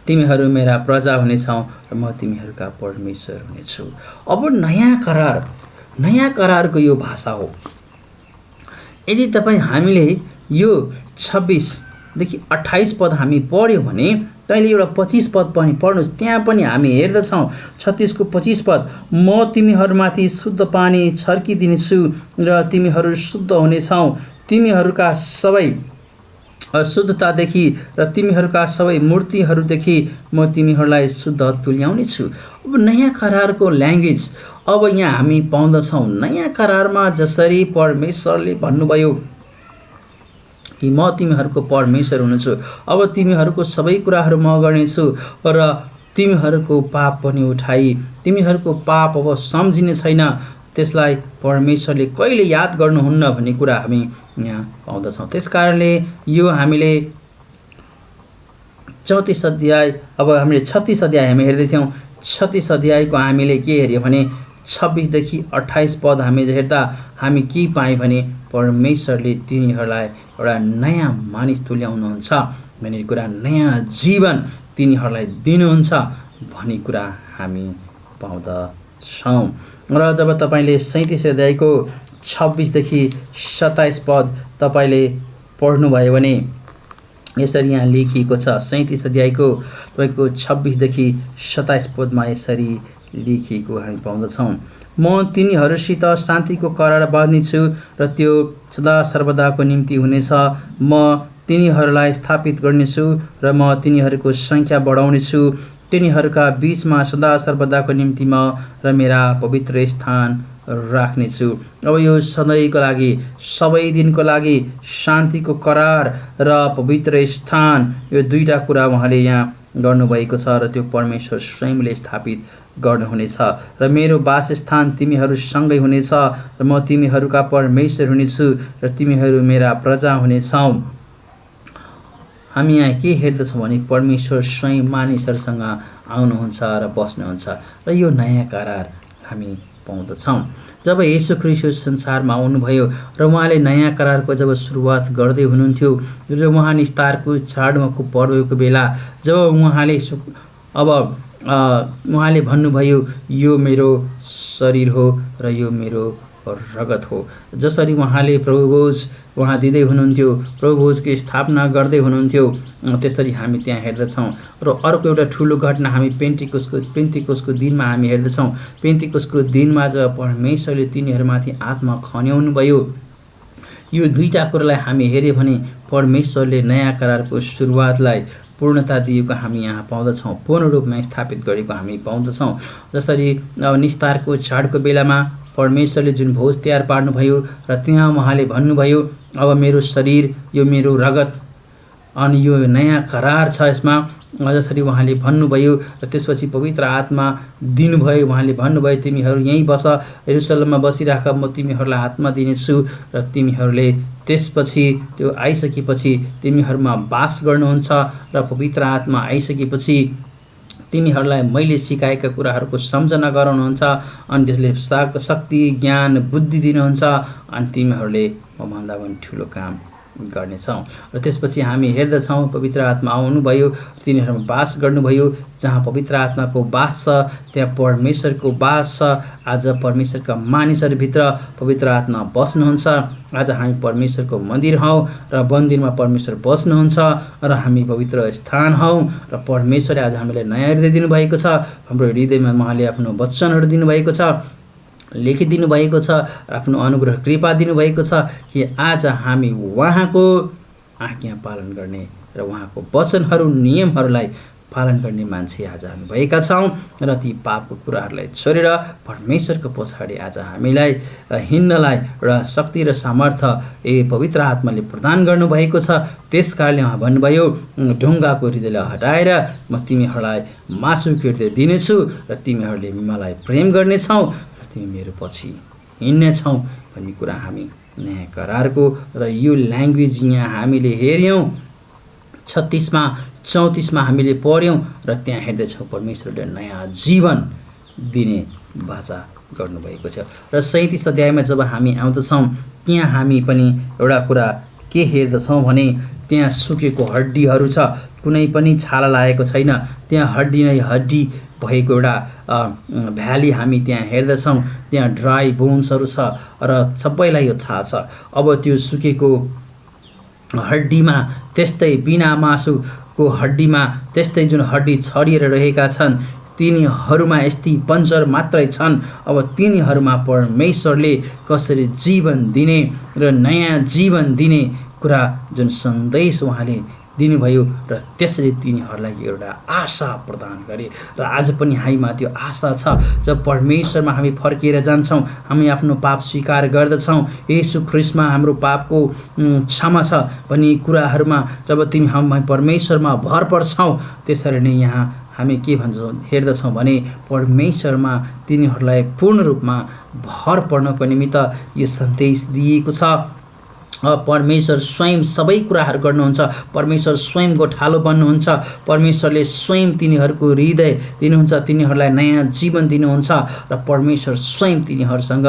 तिमीहरू मेरा प्रजा हुनेछौ र म तिमीहरूका परमेश्वर हुनेछु। अब नयाँ करारको यो भाषा हो। यदि तपाईँ हामीले यो 26देखि 28 पद हामी पढ्यौँ भने तैँले एउटा 25 पद पनि पढ्नुहोस्। त्यहाँ पनि हामी हेर्दछौँ 36 को 25 पद, म तिमीहरूमाथि शुद्ध पानी छर्किदिनेछु र तिमीहरू शुद्ध हुनेछौ, तिमीहरूका सबै अशुद्धतादेखि र तिमीहरूका सबै मूर्तिहरूदेखि म तिमीहरूलाई शुद्ध तुल्याउनेछु। अब नयाँ करारको ल्याङ्ग्वेज अब यहाँ हामी पाउँदछौँ। नयाँ करारमा जसरी परमेश्वरले भन्नुभयो कि म तिमीहरूको परमेश्वर हुनेछु, अब तिमीहरूको सबै कुराहरू म गर्नेछु र तिमीहरूको पाप पनि उठाई, तिमीहरूको पाप अब सम्झिने छैन, त्यसलाई परमेश्वरले कहिले याद गर्नुहुन्न भन्ने कुरा हामी यहाँ पाउँदछौँ। त्यस कारणले यो हामीले 34 अध्याय, अब हामीले 36 अध्याय हामी हेर्दैथ्यौँ। 36 अध्यायको हामीले के हेऱ्यौँ भने 26देखि 28 पद हामी हेर्दा हामी के पायौँ भने परमेश्वरले तिनीहरूलाई एउटा नयाँ मानिस तुल्याउनुहुन्छ भन्ने कुरा, नयाँ जीवन तिनीहरूलाई दिनुहुन्छ भन्ने कुरा हामी पाउँदछौँ। र जब तपाईँले 37 अध्यायको 26 देखि 27 पद तपाईँले पढ्नुभयो भने यसरी यहाँ लेखिएको छ। 37 अध्यायको तपाईँको 26 देखि 27 पदमा यसरी लेखिएको हामी पाउँदछौँ। म तिनीहरूसित शान्तिको करार बाँध्नेछु र त्यो सदा सर्वदाको निम्ति हुनेछ। म तिनीहरूलाई स्थापित गर्नेछु र म तिनीहरूको सङ्ख्या बढाउनेछु। तिनीहरूका बीचमा सदा सर्वदाको निम्ति म र मेरा पवित्र स्थान राख्नेछु। अब यो सधैँको लागि, सबै दिनको लागि शान्तिको करार र पवित्र स्थान, यो दुईटा कुरा उहाँले यहाँ गर्नुभएको छ र त्यो परमेश्वर स्वयंले स्थापित गर्नुहुनेछ। र मेरो वासस्थान तिमीहरूसँगै हुनेछ र म तिमीहरूका परमेश्वर हुनेछु र तिमीहरू मेरा प्रजा हुनेछौ। हामी यहाँ के हेर्दछौँ भने परमेश्वर स्वयं मानिसहरूसँग आउनुहुन्छ र बस्नुहुन्छ र यो नयाँ करार हामी पाउँदछौँ। जब येशू ख्रीष्ट संसारमा आउनुभयो र उहाँले नयाँ करारको जब सुरुवात गर्दै हुनुहुन्थ्यो र उहाँ निस्तारको चाडको पर्वको बेला जब उहाँले भन्नुभयो यो मेरो शरीर हो र यो मेरो रगत हो। जसरी उहाँले प्रभुभोज उहाँ दिँदै हुनुहुन्थ्यो, प्रभुभोजको स्थापना गर्दै हुनुहुन्थ्यो, त्यसरी हामी त्यहाँ हेर्दछौँ। र अर्को एउटा ठुलो घटना हामी पेन्टिकोसको दिनमा हामी हेर्दछौँ। पेन्टिकोसको दिनमा जब परमेश्वरले तिनीहरूमाथि आत्मा खन्याउनु भयो, यो दुईटा कुरालाई हामी हेऱ्यौँ भने परमेश्वरले नयाँ करारको सुरुवातलाई पूर्णता दिएको हामी यहाँ पाउँदछौँ, पूर्ण रूपमा स्थापित गरेको हामी पाउँदछौँ। जसरी निस्तारको चाडको बेलामा परमेश्वरले जुन भोज तयार पार्नुभयो र त्यहाँ उहाँले भन्नुभयो अब मेरो शरीर, यो मेरो रगत, अनि यो नयाँ करार छ यसमा, जसरी उहाँले भन्नुभयो र त्यसपछि पवित्र आत्मा दिनुभयो। उहाँले भन्नुभयो तिमीहरू यहीँ बस, यरुशलेममा बसिराख, म तिमीहरूलाई आत्मा दिनेछु र तिमीहरूले त्यसपछि त्यो आइसकेपछि तिमीहरूमा वास गर्नुहुन्छ र पवित्र आत्मा आइसकेपछि तिमीहरूलाई मैले सिकाएका कुराहरूको सम्झना गराउनुहुन्छ अनि त्यसले शक्ति, ज्ञान, बुद्धि दिनुहुन्छ अनि तिमीहरूले मभन्दा पनि ठुलो काम गर्नेछौँ। र त्यसपछि हामी हेर्दछौँ पवित्र आत्मा आउनुभयो, तिनीहरूमा वास गर्नुभयो। जहाँ पवित्र आत्माको वास छ त्यहाँ परमेश्वरको वास छ। आज परमेश्वरका मानिसहरूभित्र पवित्र आत्मा बस्नुहुन्छ। आज हामी परमेश्वरको मन्दिर हौँ र मन्दिरमा परमेश्वर बस्नुहुन्छ र हामी पवित्र स्थान हौँ र परमेश्वरले आज हामीलाई नयाँ हृदय दिनुभएको छ। हाम्रो हृदयमा उहाँले आफ्नो वचनहरू दिनुभएको छ, लेखिदिनु भएको छ, आफ्नो अनुग्रह कृपा दिनुभएको छ कि आज हामी उहाँको आज्ञा पालन गर्ने र उहाँको वचनहरू, नियमहरूलाई पालन गर्ने मान्छे आज हामी भएका छौँ र ती पापको कुराहरूलाई छोडेर परमेश्वरको पछाडि आज हामीलाई हिँड्नलाई र शक्ति र सामर्थ्य पवित्र आत्माले प्रदान गर्नुभएको छ। त्यस कारणले उहाँ भन्नुभयो ढुङ्गाको हृदयलाई हटाएर म तिमीहरूलाई मासुको हृदय दिनेछु र तिमीहरूले मलाई प्रेम गर्नेछौ र तिमी मेरो पछि हिँड्नेछौ भन्ने कुरा हामी नयाँ करारको र यो ल्याङ्ग्वेज यहाँ हामीले हेऱ्यौँ। 36-34 हामीले पढ्यौँ र त्यहाँ हेर्दैछौँ परमेश्वरले नयाँ जीवन दिने वाचा गर्नुभएको छ। र 37 अध्यायमा जब हामी आउँदछौँ त्यहाँ हामी पनि एउटा कुरा के हेर्दछौँ भने त्यहाँ सुकेको हड्डीहरू छ, कुनै पनि छाला लागेको छैन, त्यहाँ हड्डी नै हड्डी भएको एउटा भ्याली हामी त्यहाँ हेर्दछौँ। त्यहाँ ड्राई बोन्सहरू छ र सबैलाई यो थाहा छ। अब त्यो सुकेको हड्डीमा त्यस्तै बिना मासुको हड्डीमा त्यस्तै जुन हड्डी छरिएर रहेका छन् तिनीहरूमा यस्तै पञ्चर मात्रै छन्। अब तिनीहरूमा परमेश्वरले कसरी जीवन दिने र नयाँ जीवन दिने कुरा जुन सन्देश उहाँले दिनुभयो र त्यसले तिनीहरूलाई एउटा आशा प्रदान गरे। र आज पनि हामीमा त्यो आशा छ। जब परमेश्वरमा हामी फर्किएर जान्छौँ, हामी आफ्नो पाप स्वीकार गर्दछौँ, येशू ख्रीष्टमा हाम्रो पापको क्षमा छ भन्ने कुराहरूमा जब हामी परमेश्वरमा भर पर्छौँ, त्यसरी नै यहाँ हामी के भन्छौँ हेर्दछौँ भने परमेश्वरमा तिनीहरूलाई पूर्ण रूपमा भर पर्नको निमित्त यो सन्देश दिएको छ। परमेश्वर स्वयं सबै कुराहरू गर्नुहुन्छ, परमेश्वर स्वयं गोठालो बन्नुहुन्छ, परमेश्वरले स्वयं तिनीहरूको हृदय दिनुहुन्छ, तिनीहरूलाई नयाँ जीवन दिनुहुन्छ र परमेश्वर स्वयं तिनीहरूसँग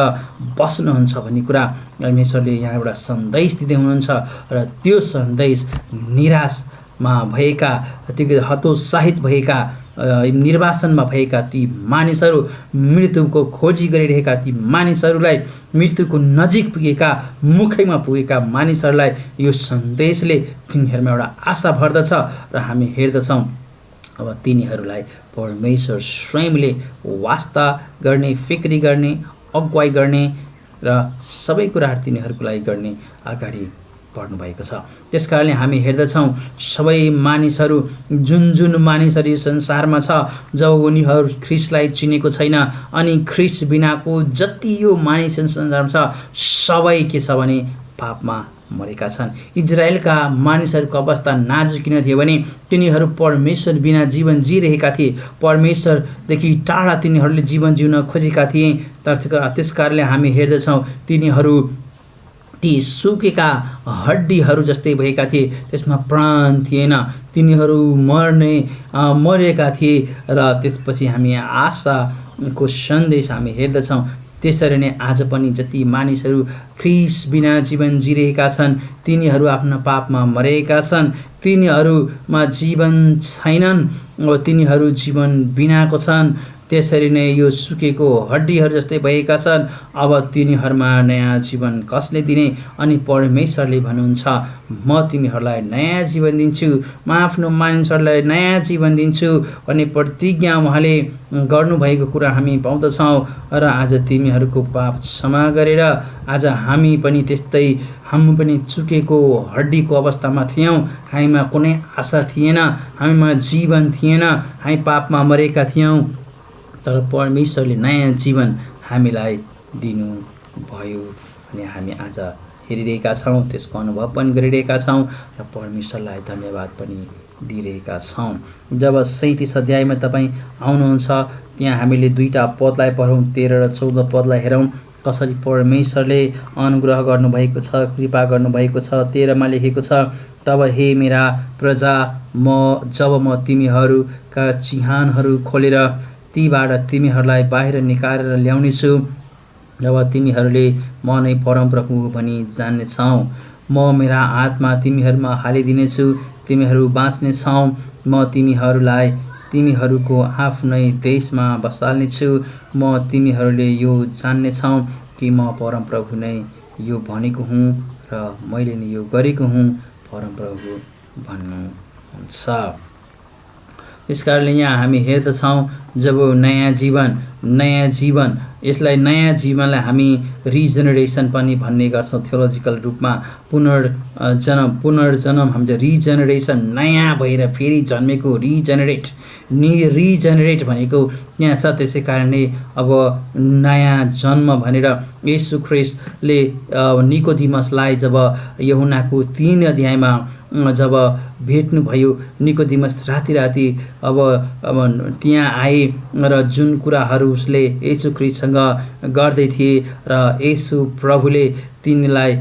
बस्नुहुन्छ भन्ने कुरा परमेश्वरले यहाँ एउटा सन्देश दिँदै हुनुहुन्छ। र त्यो सन्देश निराश भएका ती हतोत्साहित भएका निर्वासनमा भएका ती मानिसहरू, मृत्युको खोजी गरिरहेका ती मानिसहरूलाई, मृत्युको नजिक पुगेका, मुखैमा पुगेका मानिसहरूलाई यो सन्देशले तिनीहरूमा एउटा आशा भर्दछ र हामी हेर्दछौँ अब तिनीहरूलाई परमेश्वर स्वयंले वास्ता गर्ने, फिक्री गर्ने, अगुवाई गर्ने र सबै कुराहरू तिनीहरूको लागि गर्ने अगाडि बढ्नुभएको छ। त्यसकारणले हामी हेर्दछौँ सबै मानिसहरू, जुन मानिसहरू यो संसारमा छ, जब उनीहरू ख्रिस्टलाई चिनेको छैन अनि ख्रिस्ट बिनाको जति यो मानिस संसारमा छ सबै के छ भने पापमा मरेका छन्। इजरायलका मानिसहरूको अवस्था नाजुक किन थियो भने तिनीहरू परमेश्वर बिना जीवन जिरहेका थिए, परमेश्वरदेखि टाढा तिनीहरूले जीवन जिउन खोजेका थिए। त्यसकारणले हामी हेर्दछौँ तिनीहरू ती सुकेका हड्डीहरू जस्तै भएका थिए, त्यसमा प्राण थिएन, तिनीहरू मरेका थिए र त्यसपछि हामी आशाको सन्देश हामी हेर्दछौँ। त्यसरी नै आज पनि जति मानिसहरू ख्रिस्ट बिना जीवन जिरहेका छन् तिनीहरू आफ्ना पापमा मरेका छन्, तिनीहरूमा जीवन छैनन्, तिनीहरू जीवन बिनाको छन्। त्यसरी नै यो सुकेको हड्डीहरू जस्तै भएका छन्। अब तिनीहरूमा नयाँ जीवन कसले दिने? अनि परमेश्वरले भन्नुहुन्छ म तिमीहरूलाई नयाँ जीवन दिन्छु, म आफ्नो मानिसहरूलाई नयाँ जीवन दिन्छु भन्ने प्रतिज्ञा उहाँले गर्नुभएको कुरा हामी पाउँदछौँ। र आज तिमीहरूको पाप क्षमा गरेर आज हामी पनि त्यस्तै, हामी पनि चुकेको हड्डीको अवस्थामा थियौँ, हामीमा कुनै आशा थिएन, हामीमा जीवन थिएन, हामी पापमा मरेका थियौँ, तर परमेश्वरले नयाँ जीवन हामीलाई दिनुभयो अनि हामी आज हेरिरहेका छौँ, त्यसको अनुभव पनि गरिरहेका छौँ र परमेश्वरलाई धन्यवाद पनि दिइरहेका छौँ। जब 37 अध्यायमा तपाईँ आउनुहुन्छ त्यहाँ हामीले 2टा पदलाई पढौँ, 13 र 14 पदलाई हेरौँ कसरी परमेश्वरले अनुग्रह गर्नुभएको छ, कृपा गर्नुभएको छ। 13 मा लेखेको छ, तब हे मेरा प्रजा जब म तिमीहरूका चिहानहरू खोलेर तीबाट तिमीहरूलाई बाहिर निकालेर ल्याउनेछु, जब तिमीहरूले म नै परमप्रभु भनी जान्नेछौ। म मेरा आत्मा तिमीहरूमा हालिदिनेछु, तिमीहरू बाँच्नेछौ, म तिमीहरूलाई तिमीहरूको आफ्नै देशमा बसाल्नेछु। म तिमीहरूले यो जान्नेछौ कि म परमप्रभु नै यो भनेको हुँ र मैले नै यो गरेको हुँ, परमप्रभु भन्नुहुन्छ। यसकारणले यहाँ हामी हेर्दछौँ जब नयाँ जीवन यसलाई नयाँ जीवनलाई हामी रिजेनरेसन पनि भन्ने गर्छौँ। थियोलोजिकल रूपमा पुनर्जन्म हामीले रिजेनरेसन, नयाँ भएर फेरि जन्मेको, रिजेनरेट भनेको यहाँ छ। त्यसै कारणले अब नयाँ जन्म भनेर येशू ख्रिस्टले निकोदिमसलाई जब यूहन्नाको 3 अध्यायमा जब भेट्नुभयो, निकोदिमस राति अब त्यहाँ आए र जुन कुराहरू उसले येशू ख्रिस्टसँग गर्दै थिए र येशू प्रभुले तिनीलाई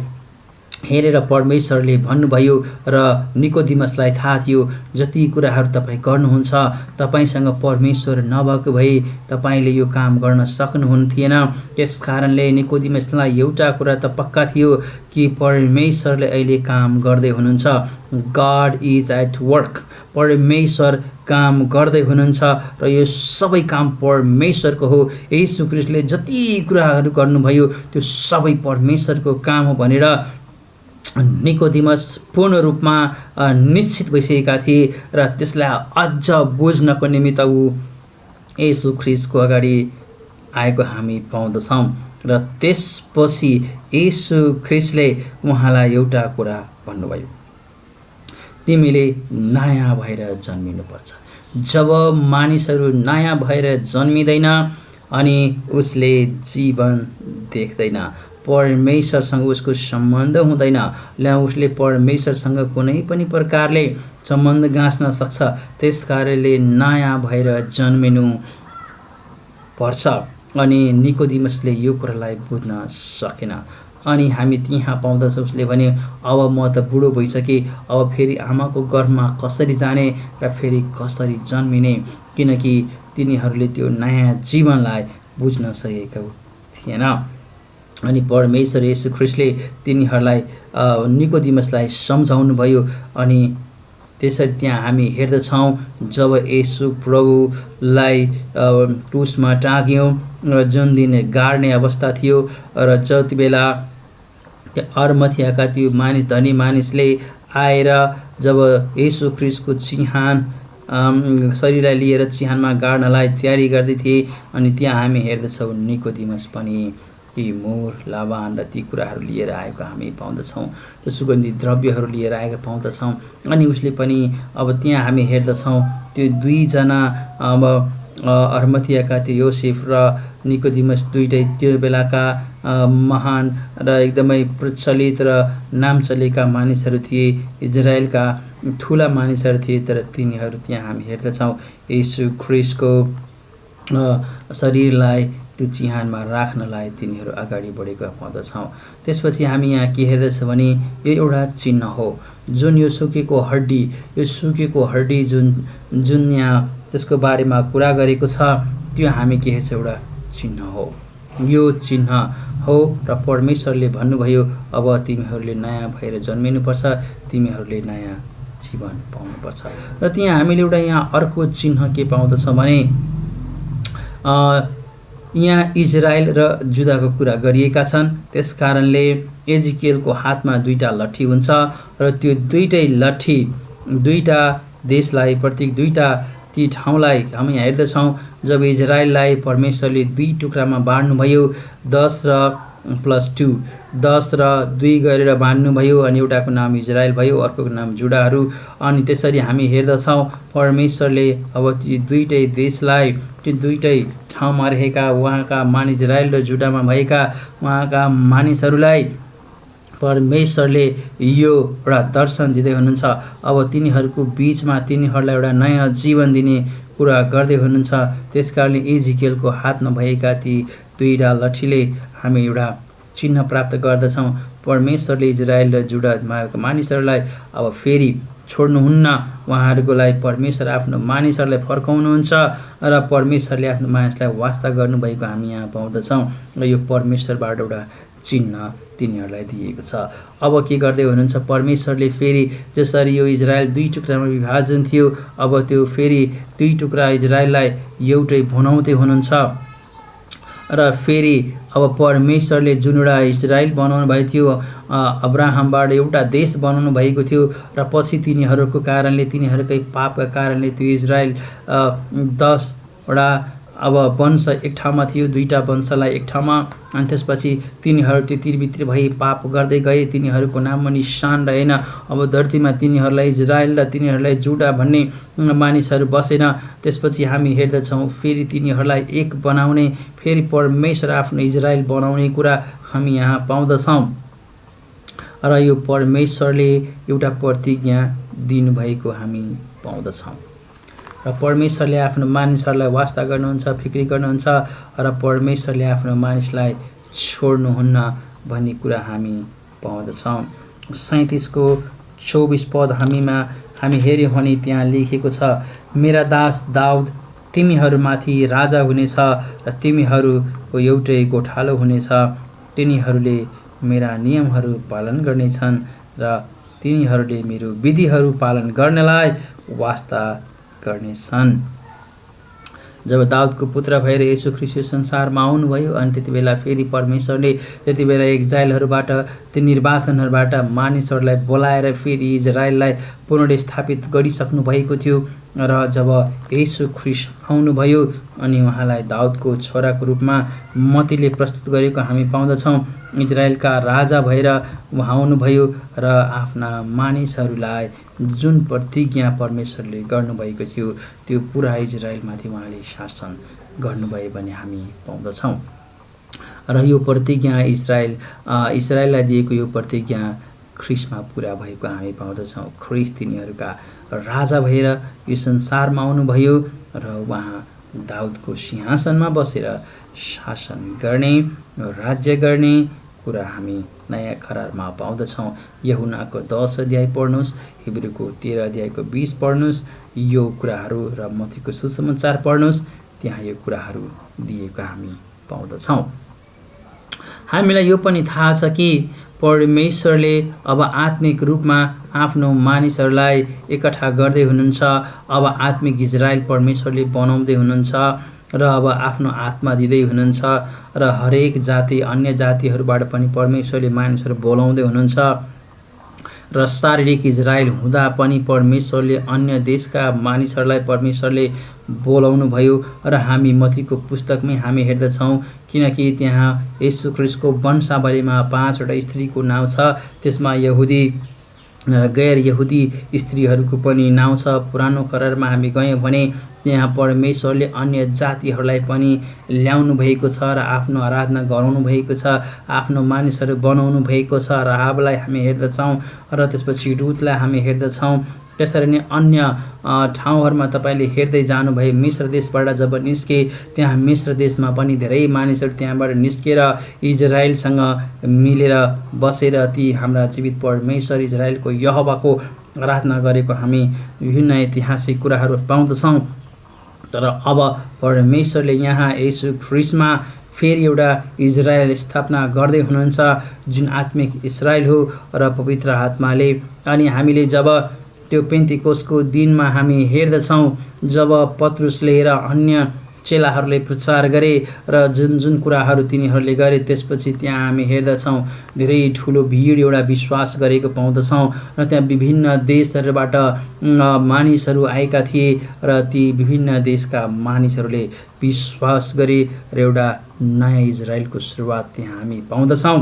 हेरेर परमेश्वरले भन्नुभयो र निकोदिमसलाई थाहा थियो जति कुराहरू तपाईँ गर्नुहुन्छ तपाईँसँग परमेश्वर नभएको भए तपाईँले यो काम गर्न सक्नुहुन्थेन। त्यस कारणले निकोदिमसलाई एउटा कुरा त पक्का थियो कि परमेश्वरले अहिले काम गर्दै हुनुहुन्छ, गॉड इज एट वर्क, परमेश्वर काम गर्दै हुनुहुन्छ र यो सबै काम परमेश्वरको हो। येशू ख्रिस्टले जति कुराहरू गर्नुभयो त्यो सबै परमेश्वरको काम हो भनेर निकोदिमस पूर्ण रूपमा निश्चित भइसकेका थिए र त्यसलाई अझ बुझ्नको निमित्त ऊ येशू ख्रिस्टको अगाडि आएको हामी पाउँदछौँ। र त्यसपछि येशू ख्रिस्टले उहाँलाई एउटा कुरा भन्नुभयो, तिमीले नयाँ भएर जन्मिनुपर्छ। जब मानिसहरू नयाँ भएर जन्मिँदैन अनि उसले जीवन देख्दैन, परमेश्वरसँग उसको सम्बन्ध हुँदैन, उसले परमेश्वरसँग कुनै पनि प्रकारले सम्बन्ध गाँच्न सक्छ। त्यस कारणले नयाँ भएर जन्मिनु पर्छ। अनि निकोदिमसले यो कुरालाई बुझ्न सकेन। अनि हामी त्यहाँ पाउँदछौँ उसले भने अब म त बुढो भइसकेँ, अब फेरि आमाको गर्भमा कसरी जाने र फेरि कसरी जन्मिने, किनकि तिनीहरूले त्यो नयाँ जीवनलाई बुझ्न सकेको थिएन। अनि परमेश्वर येशू ख्रिस्टले तिनीहरूलाई निकोदिमसलाई सम्झाउनु भयो अनि त्यसरी त्यहाँ हामी हेर्दछौँ जब येशू प्रभुलाई क्रुसमा टाँग्यौँ र जुन दिन गाड्ने अवस्था थियो र जति बेला अरमथियाका त्यो धनी मानिसले आएर जब येशू ख्रीष्टको चिहान शरीरलाई लिएर चिहानमा गाड्नलाई तयारी गर्दै थिए अनि त्यहाँ हामी हेर्दछौँ निकोदिमस पनि ती मोर लाबान र ती कुराहरू लिएर आएको हामी पाउँदछौँ, त्यो सुगन्धित द्रव्यहरू लिएर आएको पाउँदछौँ। अनि उसले पनि अब त्यहाँ हामी हेर्दछौँ त्यो दुईजना अब अरमथियाका त्यो योसेफ र निकोदिमस दुईटै त्यो बेलाका महान र एकदमै प्रचलित र नाम चलेका मानिसहरू थिए, इजरायलका ठुला मानिसहरू थिए। तर तिनीहरू त्यहाँ हामी हेर्दछौँ येशू ख्रीष्टको शरीरलाई त्यो चिहानमा राख्नलाई तिनीहरू अगाडि बढेको पाउँदछौँ। त्यसपछि हामी यहाँ के हेर्दछौँ भने यो एउटा चिन्ह हो, जुन यो सुकेको हड्डी जुन यहाँ त्यसको बारेमा कुरा गरेको छ, त्यो हामी के हेर्छौँ, एउटा चिन्ह हो। यो चिन्ह हो र परमेश्वरले भन्नुभयो अब तिमीहरूले नयाँ भएर जन्मिनुपर्छ, तिमीहरूले नयाँ जीवन पाउनुपर्छ। र त्यहाँ हामीले एउटा यहाँ अर्को चिन्ह के पाउँदछौँ भने यहाँ इजरायल र जुदाको कुरा गरिएका छन्। त्यस कारणले एजिकियलको हातमा दुईटा लट्ठी हुन्छ र त्यो दुईटै लट्ठी दुईटा देशलाई प्रत्येक दुईटा ती ठाउँलाई हामी हेर्दछौँ। जब इजरायललाई परमेश्वरले दुई टुक्रामा बाँड्नुभयो, 10 र +2 10 र 2 गरेर बाँड्नुभयो अनि एउटाको नाम इजरायल भयो, अर्कोको नाम जुडाहरू। अनि त्यसरी हामी हेर्दछौँ परमेश्वरले अब ती दुईटै देशलाई, त्यो दुईटै ठाउँमा रहेका उहाँका इजरायल र जुडामा भएका उहाँका मानिसहरूलाई परमेश्वरले यो एउटा दर्शन दिँदै हुनुहुन्छ। अब तिनीहरूको बिचमा तिनीहरूलाई एउटा नयाँ जीवन दिने कुरा गर्दै हुनुहुन्छ। त्यसकारणले एजिकियलको हातमा भएका ती दुईटा लट्ठीले हामी एउटा चिन्ह प्राप्त गर्दछौँ। परमेश्वरले इजरायल र जुडामा मानिसहरूलाई अब फेरि छोड्नुहुन्न, उहाँहरूको लागि परमेश्वर आफ्नो मानिसहरूलाई फर्काउनुहुन्छ र परमेश्वरले आफ्नो मानिसलाई वास्ता गर्नुभएको हामी यहाँ पाउँदछौँ र यो परमेश्वरबाट एउटा चिन्ह तिनीहरूलाई दिएको छ। अब के गर्दै हुनुहुन्छ परमेश्वरले फेरि जसरी यो इजरायल दुई टुक्रामा विभाजन थियो, अब त्यो फेरि दुई टुक्रा इजरायललाई एउटै बनाउँदै हुनुहुन्छ र फेरि अब परमेश्वरले जुन एउटा इजरायल बनाउनु भएको थियो, अब्राहमबाट एउटा देश बनाउनु भएको थियो र पछि तिनीहरूको कारणले, तिनीहरूकै पापका कारणले त्यो इजरायल 10 वटा अब वंश एक ठाउँमा थियो, दुईटा वंशलाई एक ठाउँमा, अनि त्यसपछि तिनीहरू त्यो तिरबित्र भई पाप गर्दै गए। तिनीहरूको नाममा निशान रहेन। अब धरतीमा तिनीहरूलाई इजरायल र तिनीहरूलाई जुडा भन्ने मानिसहरू बसेन। त्यसपछि हामी हेर्दछौँ फेरि तिनीहरूलाई एक बनाउने, फेरि परमेश्वर आफ्नो इजरायल बनाउने कुरा हामी यहाँ पाउँदछौँ र यो परमेश्वरले एउटा प्रतिज्ञा दिनुभएको हामी पाउँदछौँ र परमेश्वरले आफ्नो मानिसहरूलाई वास्ता गर्नुहुन्छ, फिक्री गर्नुहुन्छ र परमेश्वरले आफ्नो मानिसलाई छोड्नुहुन्न भन्ने कुरा हामी पाउँदछौँ। 37 को 24 पद हामी हेऱ्यौँ भने त्यहाँ लेखेको छ, मेरा दास दाउद तिमीहरूमाथि राजा हुनेछ र तिमीहरूको एउटै गोठालो हुनेछ। तिनीहरूले मेरा नियमहरू पालन गर्नेछन् र तिनीहरूले मेरो विधिहरू पालन गर्नलाई वास्ता गर्नेछन्। जब दाउदको पुत्र भएर येशू ख्रीष्ट संसारमा आउनुभयो अनि त्यति बेला फेरि परमेश्वरले त्यति बेला एक्जाइलहरूबाट, त्यो निर्वासनहरूबाट मानिसहरूलाई बोलाएर फेरि इजरायललाई पुनर्स्थापित गरिसक्नु भएको थियो र जब येशू ख्रीष्ट आउनुभयो अनि उहाँलाई दाउदको छोराको रूपमा मतीले प्रस्तुत गरेको हामी पाउँदछौँ। इजरायलका राजा भएर उहाँ आउनुभयो र आफ्ना मानिसहरूलाई जुन प्रतिज्ञा परमेश्वरले गर्नुभएको थियो त्यो पुरा इजरायलमाथि उहाँले शासन गर्नुभयो भन्ने हामी पाउँदछौँ र यो प्रतिज्ञा इजरायललाई दिएको यो प्रतिज्ञा ख्रीष्टमा पुरा भएको हामी पाउँदछौँ। ख्रीष्ट तिनीहरूका राजा भएर यो संसारमा आउनुभयो र उहाँ दाउदको सिंहासनमा बसेर शासन गर्ने, राज्य गर्ने कुरा हामी नयाँ करारमा पाउँदछौँ। यूहन्नाको 10 अध्याय पढ्नुहोस्, हिब्रूको 13 अध्यायको 20 पढ्नुहोस्, यो कुराहरू र मत्तीको सुसमाचार पढ्नुहोस्, त्यहाँ यो कुराहरू दिएको हामी पाउँदछौँ। हामीलाई यो पनि थाहा छ कि परमेश्वरले अब आत्मिक रूपमा आफ्नो मानिसहरूलाई एकट्ठा गर्दै हुनुहुन्छ। अब आत्मिक इजरायल परमेश्वरले बनाउँदै हुनुहुन्छ र अब आफ्नो आत्मा दिँदै हुनुहुन्छ र हरेक जाति अन्य जातिहरूबाट पनि परमेश्वरले मानिसहरू बोलाउँदै हुनुहुन्छ र शारीरिक इजरायल हुँदा पनि परमेश्वरले अन्य देशका मानिसहरूलाई परमेश्वरले बोलाउनु भयो र हामी मत्तीको पुस्तकमै हामी हेर्दछौँ, किनकि त्यहाँ येशू ख्रीष्टको वंशावलीमा 5 वटा स्त्रीको नाउँ छ। त्यसमा यहुदी गैर यहुदी स्त्रीहरूको पनि नाउँ छ। पुरानो करारमा हामी गयौँ भने त्यहाँ परमेश्वरले अन्य जातिहरूलाई पनि ल्याउनु भएको छ र आफ्नो आराधना गराउनु भएको छ, आफ्नो मानिसहरू बनाउनु भएको छ। राहाबलाई हामी हेर्दछौँ र त्यसपछि रुथलाई हामी हेर्दछौँ। त्यसरी नै अन्य ठाउँहरूमा तपाईँले हेर्दै जानुभए मिस्र देशबाट जब निस्के त्यहाँ मिस्र देशमा पनि धेरै मानिसहरू त्यहाँबाट निस्केर इजरायलसँग मिलेर बसेर ती हाम्रा जीवित परमेश्वर इजरायलको यहोवाको आराधना गरेको हामी विभिन्न ऐतिहासिक कुराहरू पाउँदछौँ। तर अब परमेश्वरले यहाँ येशू ख्रीष्टमा फेरि एउटा इजरायल स्थापना गर्दै हुनुहुन्छ, जुन आत्मिक इजरायल हो र पवित्र आत्माले। अनि हामीले जब त्यो पेन्तिकोसको दिनमा हामी हेर्दछौँ, जब पत्रुसले र अन्य चेलाहरूले प्रचार गरे र जुन जुन कुराहरू तिनीहरूले गरे, त्यसपछि त्यहाँ हामी हेर्दछौँ धेरै ठुलो भिड एउटा विश्वास गरेको पाउँदछौँ र त्यहाँ विभिन्न देशहरूबाट मानिसहरू आएका थिए र ती विभिन्न देशका मानिसहरूले विश्वास गरे र एउटा नयाँ इजरायलको सुरुवात त्यहाँ हामी पाउँदछौँ।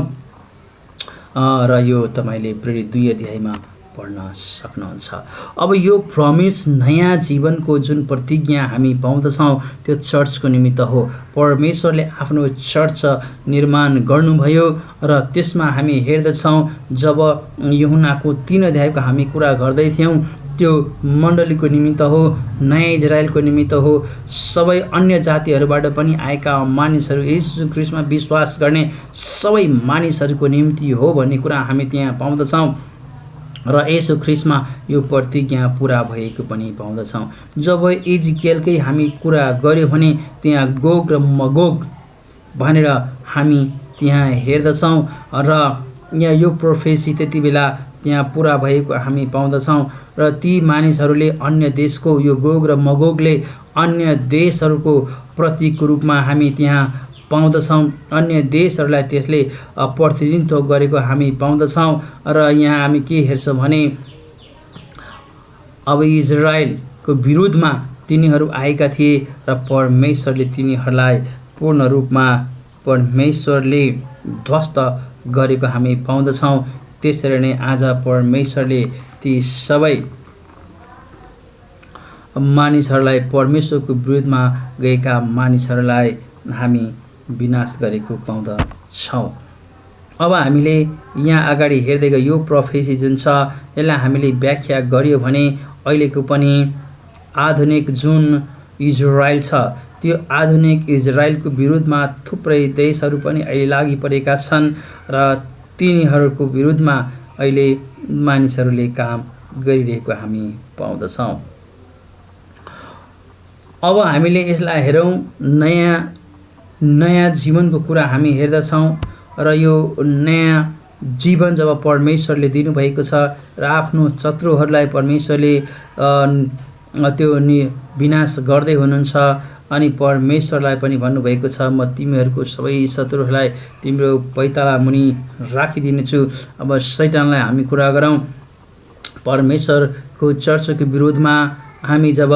र यो तपाईँले प्रेरित 2 अध्यायमा पढ्न सक्नुहुन्छ। अब यो प्रमिस नयाँ जीवनको जुन प्रतिज्ञा हामी पाउँदछौँ त्यो चर्चको निमित्त हो। परमेश्वरले आफ्नो चर्च निर्माण गर्नुभयो र त्यसमा हामी हेर्दछौँ जब यूहन्नाको 3 अध्यायको हामी कुरा गर्दै थियौँ, त्यो मण्डलीको निमित्त हो, नयाँ इजरायलको निमित्त हो, सबै अन्य जातिहरूबाट पनि आएका मानिसहरू येशू ख्रीष्टमा विश्वास गर्ने सबै मानिसहरूको निम्ति हो भन्ने कुरा हामी त्यहाँ पाउँदछौँ र येशू ख्रीष्टमा यो प्रतिज्ञा पुरा भएको पनि पाउँदछौँ। जब एजिकेलकै हामी कुरा गर्यो भने त्यहाँ गोग र मगोग भनेर हामी त्यहाँ हेर्दछौँ र यहाँ यो प्रोफेसी त्यति बेला त्यहाँ पुरा भएको हामी पाउँदछौँ र ती मानिसहरूले अन्य देशको यो गोग र मगोगले अन्य देशहरूको प्रतीकको रूपमा हामी त्यहाँ पाउँदछौँ। अन्य देशहरूलाई त्यसले प्रतिनिधित्व गरेको हामी पाउँदछौँ र यहाँ हामी के हेर्छौँ भने अब इजरायलको विरुद्धमा तिनीहरू आएका थिए र परमेश्वरले तिनीहरूलाई पूर्ण रूपमा परमेश्वरले ध्वस्त गरेको हामी पाउँदछौँ। त्यसरी नै आज परमेश्वरले ती सबै मानिसहरूलाई परमेश्वरको विरुद्धमा गएका मानिसहरूलाई हामी विनाश गरेको पाउँदछौँ। अब हामीले यहाँ अगाडि हेर्दै गयो यो प्रोफेसी जुन छ यसलाई हामीले व्याख्या गर्यो भने अहिलेको पनि आधुनिक जुन इजरायल छ त्यो आधुनिक इजरायलको विरुद्धमा थुप्रै देशहरू पनि अहिले लागि परेका छन् र तिनीहरूको विरुद्धमा अहिले मानिसहरूले काम गरिरहेको हामी पाउँदछौँ। अब हामीले यसलाई हेरौँ, नयाँ जीवनको कुरा हामी हेर्दछौँ र यो नयाँ जीवन जब परमेश्वरले दिनुभएको छ र आफ्नो शत्रुहरूलाई परमेश्वरले त्यो विनाश गर्दै हुनुहुन्छ अनि परमेश्वरलाई पनि भन्नुभएको छ म तिमीहरूको सबै शत्रुहरूलाई तिम्रो पैताला मुनि राखिदिनेछु। अब शैतानलाई हामी कुरा गरौँ, परमेश्वरको चर्चको विरोधमा हामी जब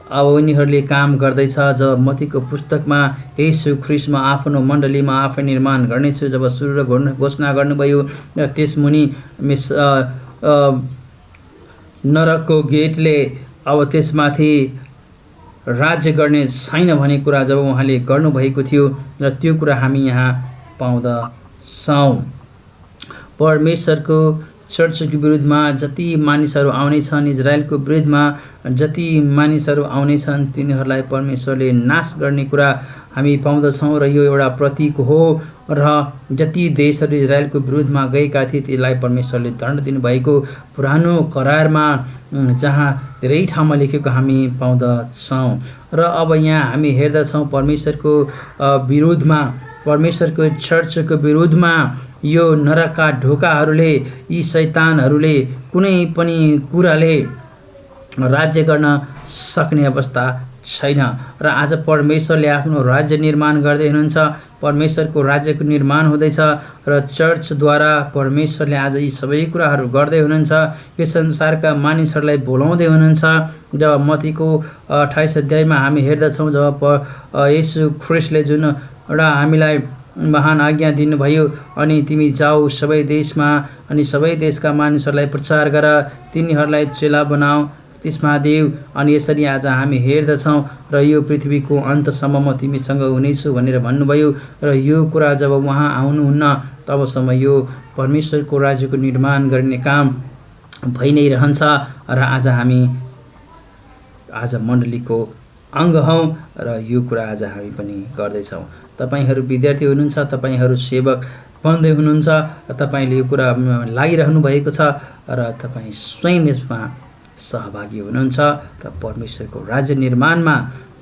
अब उनीहरूले काम गर्दैछ, जब मत्तीको पुस्तकमा येशू ख्रीष्टमा आफ्नो मण्डलीमा आफै निर्माण गर्नेछु जब सुरु र घोषणा गर्नुभयो र त्यसमुनि नरकको गेटले अब त्यसमाथि राज्य गर्ने छैन भन्ने कुरा जब उहाँले गर्नुभएको थियो र त्यो कुरा हामी यहाँ पाउँदछौँ। परमेश्वरको चर्चको विरुद्धमा जति मानिसहरू आउनेछन्, इजरायलको विरुद्धमा जति मानिसहरू आउनेछन् तिनीहरूलाई परमेश्वरले नाश गर्ने कुरा हामी पाउँदछौँ र यो एउटा प्रतीक हो र जति देशहरू इजरायलको विरुद्धमा गएका थिए त्यसलाई परमेश्वरले दण्ड दिनुभएको पुरानो करारमा जहाँ धेरै ठाउँमा लेखेको हामी पाउँदछौँ। र अब यहाँ हामी हेर्दछौँ परमेश्वरको विरुद्धमा, परमेश्वरको चर्चको विरुद्धमा यो नरकका ढोकाहरूले यी शैतानहरूले कुनै पनि कुराले राज्य गर्न सक्ने अवस्था छैन। र आज परमेश्वरले आफ्नो राज्य निर्माण गर्दै हुनुहुन्छ। परमेश्वरको राज्यको निर्माण हुँदैछ र चर्चद्वारा परमेश्वरले आज यी सबै कुराहरू गर्दै हुनुहुन्छ। यो संसारका मानिसहरूलाई बोलाउँदै हुनुहुन्छ। जब मत्तीको 28 अध्यायमा हामी हेर्दछौँ, जब येशू ख्रिस्टले जुन एउटा हामीलाई महान आज्ञा दिनुभयो, अनि तिमी जाऊ सबै देशमा अनि सबै देशका मानिसहरूलाई प्रचार गर, तिनीहरूलाई चेला बनाऊ, त्यसमा देऊ। अनि यसरी आज हामी हेर्दछौँ र यो पृथ्वीको अन्तसम्म म तिमीसँग हुनेछु भनेर भन्नुभयो। र यो कुरा जब उहाँ आउनुहुन्न तबसम्म यो परमेश्वरको राज्यको निर्माण गर्ने काम भइ नै रहन्छ। र आज हामी आज मण्डलीको अङ्ग हौँ र यो कुरा आज हामी पनि गर्दैछौँ। तपाईहरू विद्यार्थी हुनुहुन्छ, तपाईहरू सेवक बन्दै हुनुहुन्छ, तपाईँले यो कुरा लागिरहनु भएको छ र तपाईँ स्वयं यसमा सहभागी हुनुहुन्छ र परमेश्वरको राज्य निर्माणमा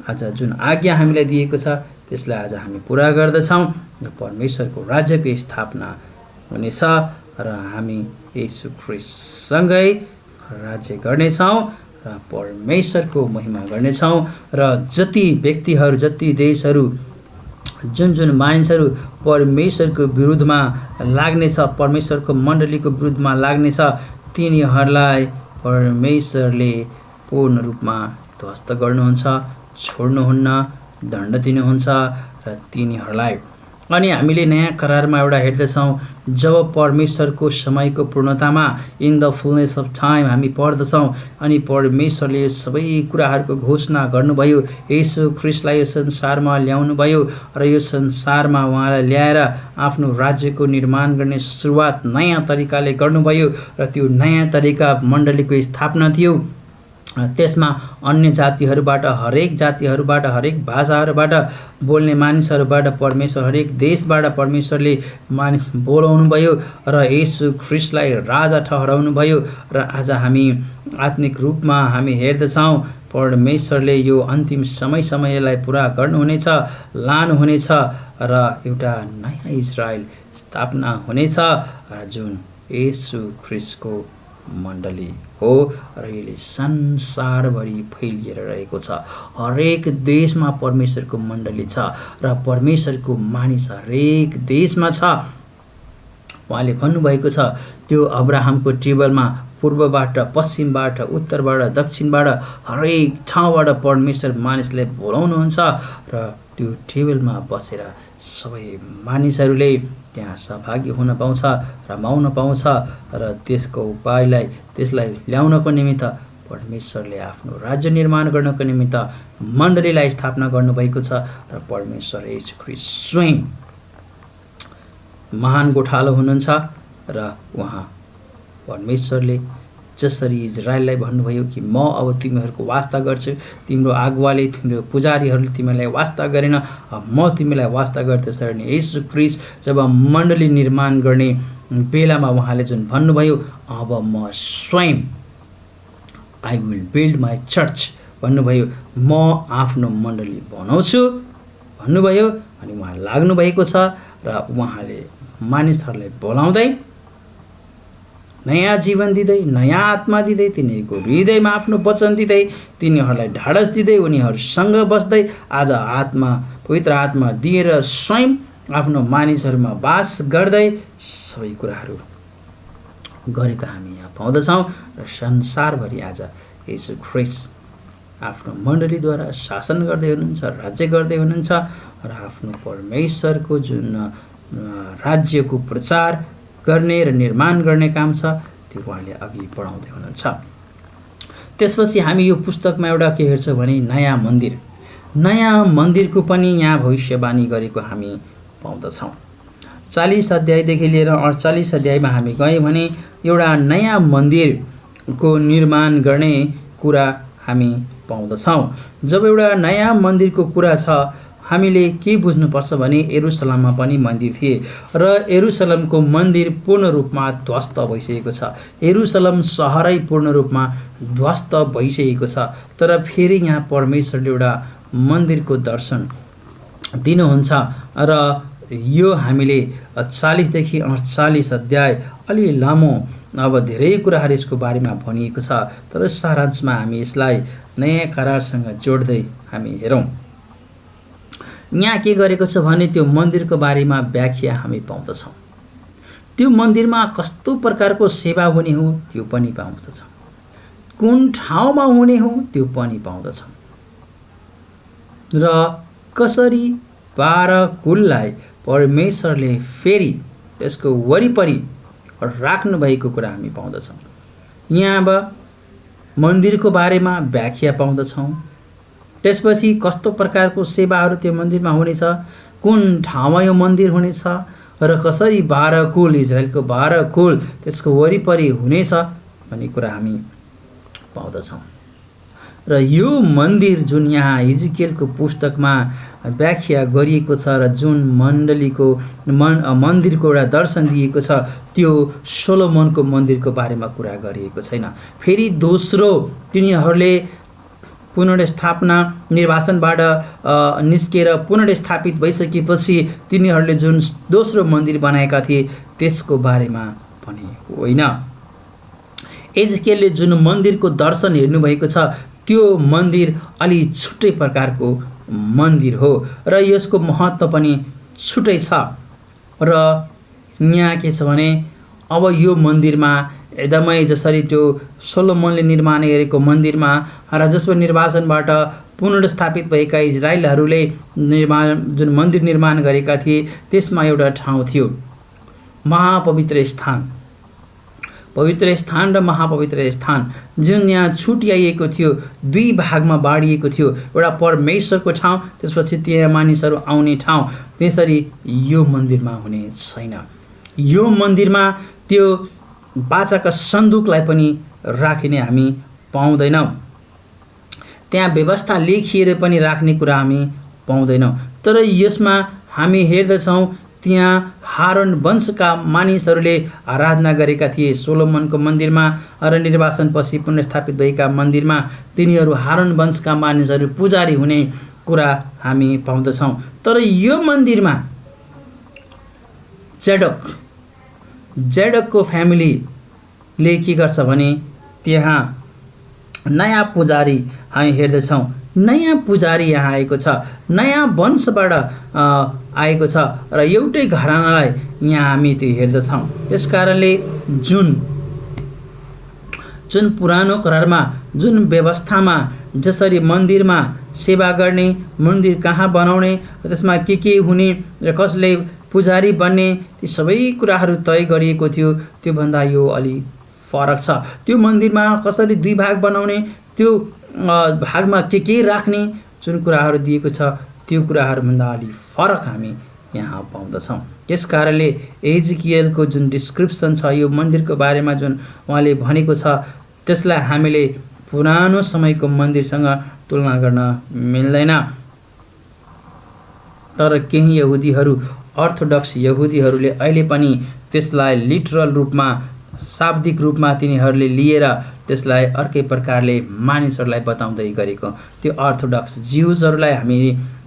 आज जुन आज्ञा हामीलाई दिएको छ त्यसलाई आज हामी पुरा गर्दछौँ र परमेश्वरको राज्यको स्थापना हुनेछ र हामी येशू ख्रिस्टसँगै राज्य गर्नेछौँ र परमेश्वरको महिमा गर्नेछौँ। र जति व्यक्तिहरू, जति देशहरू, जुन मानिसहरू परमेश्वरको विरुद्धमा लाग्नेछ, परमेश्वरको मण्डलीको विरुद्धमा लाग्नेछ, तिनीहरूलाई परमेश्वरले पूर्ण रूपमा ध्वस्त गर्नुहुन्छ, छोड्नुहुन्न, दण्ड दिनुहुन्छ र तिनीहरूलाई। अनि हामीले नयाँ करारमा एउटा हेर्दछौँ, जब परमेश्वरको समयको पूर्णतामा in the fullness of time हामी पढ्दछौँ अनि परमेश्वरले यो सबै कुराहरूको घोषणा गर्नुभयो। येशू ख्रिस्टलाई यो संसारमा ल्याउनुभयो र यो संसारमा उहाँलाई ल्याएर आफ्नो राज्यको निर्माण गर्ने सुरुवात नयाँ तरिकाले गर्नुभयो र त्यो नयाँ तरिका मण्डलीको स्थापना थियो। त्यसमा अन्य जातिहरूबाट, हरेक जातिहरूबाट, हरेक भाषाहरूबाट बोल्ने मानिसहरूबाट परमेश्वर, हरेक देशबाट परमेश्वरले मानिस बोलाउनु भयो र येशू ख्रिस्टलाई राजा ठहराउनु भयो। र आज हामी आत्मिक रूपमा हामी हेर्दछौँ परमेश्वरले यो अन्तिम समयलाई पुरा गर्नुहुनेछ, लानुहुनेछ र एउटा नयाँ इजरायल स्थापना हुनेछ जुन येशू ख्रिस्टको मण्डली हो र यसले संसारभरि फैलिएर रहेको छ। हरेक देशमा परमेश्वरको मण्डली छ र परमेश्वरको मानिस हरेक देशमा छ। उहाँले भन्नुभएको छ त्यो अब्राहमको टेबलमा पूर्वबाट, पश्चिमबाट, उत्तरबाट, दक्षिणबाट, हरेक ठाउँबाट परमेश्वर मानिसलाई बोलाउनुहुन्छ र त्यो टेबलमा बसेर सबै मानिसहरूले त्यहाँ सहभागी हुन पाउँछ, रमाउन पाउँछ र त्यसको उपायलाई, त्यसलाई ल्याउनको निमित्त परमेश्वरले आफ्नो राज्य निर्माण गर्नको निमित्त मण्डलीलाई स्थापना गर्नुभएको छ। र परमेश्वर येशू ख्रिस्ट स्वयं महान गोठालो हुनुहुन्छ र उहाँ परमेश्वरले जसरी इजरायललाई भन्नुभयो कि म अब तिमीहरूको वास्ता गर्छु, तिम्रो आगुवाले, तिम्रो पुजारीहरूले तिमीलाई वास्ता गरेन, म तिमीलाई वास्ता गर्दछु। अनि येशू ख्रिस्ट जब मण्डली निर्माण गर्ने बेलामा उहाँले जुन भन्नुभयो, अब म स्वयं I will build my church भन्नुभयो, म आफ्नो मण्डली बनाउँछु भन्नुभयो। अनि उहाँ लाग्नु भएको छ र उहाँले मानिसहरूलाई बोलाउँदै नयाँ जीवन दिँदै, नयाँ आत्मा दिँदै, तिनीहरूको हृदयमा आफ्नो वचन दिँदै, तिनीहरूलाई ढाडस दिँदै, उनीहरूसँग बस्दै आज आत्मा, पवित्र आत्मा दिएर स्वयं आफ्नो मानिसहरूमा वास गर्दै सबै कुराहरू गरेको हामी यहाँ पाउँदछौँ। र संसारभरि आज येशू ख्रिस्ट आफ्नो मण्डलीद्वारा शासन गर्दै हुनुहुन्छ, राज्य गर्दै हुनुहुन्छ र आफ्नो परमेश्वरको जुन राज्यको प्रचार गर्ने र निर्माण गर्ने काम छ त्यो उहाँले अघि बढाउँदै हुनुहुन्छ। त्यसपछि हामी यो पुस्तकमा एउटा के हेर्छौँ भने नयाँ मन्दिरको पनि यहाँ भविष्यवाणी गरेको हामी पाउँदछौँ। 40 अध्यायदेखि लिएर 48 अध्यायमा हामी गयौँ भने एउटा नयाँ मन्दिरको निर्माण गर्ने कुरा हामी पाउँदछौँ। जब एउटा नयाँ मन्दिरको कुरा छ, हामीले के बुझ्नुपर्छ भने यरुशलेममा पनि मन्दिर थिए र यरुशलेमको मन्दिर पूर्ण रूपमा ध्वस्त भइसकेको छ। यरुशलेम सहरै पूर्ण रूपमा ध्वस्त भइसकेको छ। तर फेरि यहाँ परमेश्वरले एउटा मन्दिरको दर्शन दिनुहुन्छ र यो हामीले 40 देखि 48 अध्याय अलि लामो अब धेरै कुराहरू यसको बारेमा भनिएको छ, तर सारांशमा हामी यसलाई नयाँ करारसँग जोड्दै हामी हेरौँ। यहाँ के गरेको छ भने त्यो मन्दिरको बारेमा व्याख्या हामी पाउँदछौँ। त्यो मन्दिरमा कस्तो प्रकारको सेवा हुने हो त्यो पनि पाउँदछौँ, कुन ठाउँमा हुने हो त्यो पनि पाउँदछौँ, र कसरी 12 कुललाई परमेश्वरले फेरि त्यसको वरिपरि राख्नु भएको कुरा हामी पाउँदछौँ। यहाँ अब मन्दिरको बारेमा व्याख्या पाउँदछौँ, त्यसपछि कस्तो प्रकारको सेवाहरू त्यो मन्दिरमा हुनेछ, कुन ठाउँमा यो मन्दिर हुनेछ, र कसरी 12 कुल इजरायलको 12 कुल त्यसको वरिपरि हुनेछ भन्ने कुरा हामी पाउँदछौँ। र यो मन्दिर जुन यहाँ हिजकियलको पुस्तकमा व्याख्या गरिएको छ र जुन मण्डलीको मन्दिरको एउटा दर्शन दिएको छ त्यो सोलोमनको मन्दिरको बारेमा कुरा गरिएको छैन। फेरि दोस्रो तिनीहरूले पुनर्स्थापना निर्वासनबाट निस्केर पुनर्स्थापित भइसकेपछि तिनीहरूले जुन दोस्रो मन्दिर बनाएका थिए त्यसको बारेमा भने होइन। एजकियलले जुन मन्दिरको दर्शन हेर्नुभएको छ त्यो मन्दिर अलि छुट्टै प्रकारको मन्दिर हो र यसको महत्त्व पनि छुट्टै छ। र यहाँ के छ भने अब यो मन्दिरमा एकदमै जसरी त्यो सोलोमनले निर्माण गरेको मन्दिरमा र जसको निर्वासनबाट पुनर्स्थापित भएका इजरायलहरूले जुन मन्दिर निर्माण गरेका थिए त्यसमा एउटा ठाउँ थियो महापवित्र स्थान, पवित्र स्थान र महापवित्र स्थान जुन यहाँ छुट्याइएको थियो, दुई भागमा बाँडिएको थियो, एउटा परमेश्वरको ठाउँ त्यसपछि त्यहाँ मानिसहरू आउने ठाउँ। त्यसरी यो मन्दिरमा हुने छैन। यो मन्दिरमा त्यो बाचाका सन्दुकलाई पनि राखिने हामी पाउँदैनौँ, त्यहाँ व्यवस्था लेखिएर पनि राख्ने कुरा हामी पाउँदैनौँ। तर यसमा हामी हेर्दछौँ त्यहाँ हारोन वंशका मानिसहरूले आराधना गरेका थिए सोलोमनको मन्दिरमा र निर्वासनपछि पुनर्स्थापित भएका मन्दिरमा तिनीहरू हारोन वंशका मानिसहरू पुजारी हुने कुरा हामी पाउँदछौँ। तर यो मन्दिरमा जेडकको फ्यामिलीले के गर्छ भने त्यहाँ नयाँ पुजारी हामी हेर्दछौँ, नयाँ पुजारी यहाँ आएको छ, नयाँ वंशबाट आएको छ र एउटै घरानालाई यहाँ हामी त्यो हेर्दछौँ। त्यस कारणले जुन पुरानो करारमा जुन व्यवस्थामा जसरी मन्दिरमा सेवा गर्ने, मन्दिर कहाँ बनाउने, त्यसमा के हुने र कसले पुजारी बन्ने ती सबै कुराहरू तय गरिएको थियो, त्योभन्दा यो अलि फरक छ। त्यो मन्दिरमा कसरी दुई भाग बनाउने, त्यो भागमा के राख्ने जुन कुराहरू दिएको छ त्यो कुराहरूभन्दा अलि फरक हामी यहाँ पाउँदछौँ। त्यस कारणले एजकियलको जुन डिस्क्रिप्सन छ यो मन्दिरको बारेमा जुन उहाँले भनेको छ त्यसलाई हामीले पुरानो समयको मन्दिरसँग तुलना गर्न मिल्दैन। तर केही यहुदीहरू, अर्थोडक्स यहुदीहरूले अहिले पनि त्यसलाई लिटरल रूपमा, शाब्दिक रूपमा तिनीहरूले लिएर त्यसलाई अर्कै प्रकारले मानिसहरूलाई बताउँदै गरेको त्यो अर्थोडक्स ज्युजहरूलाई हामी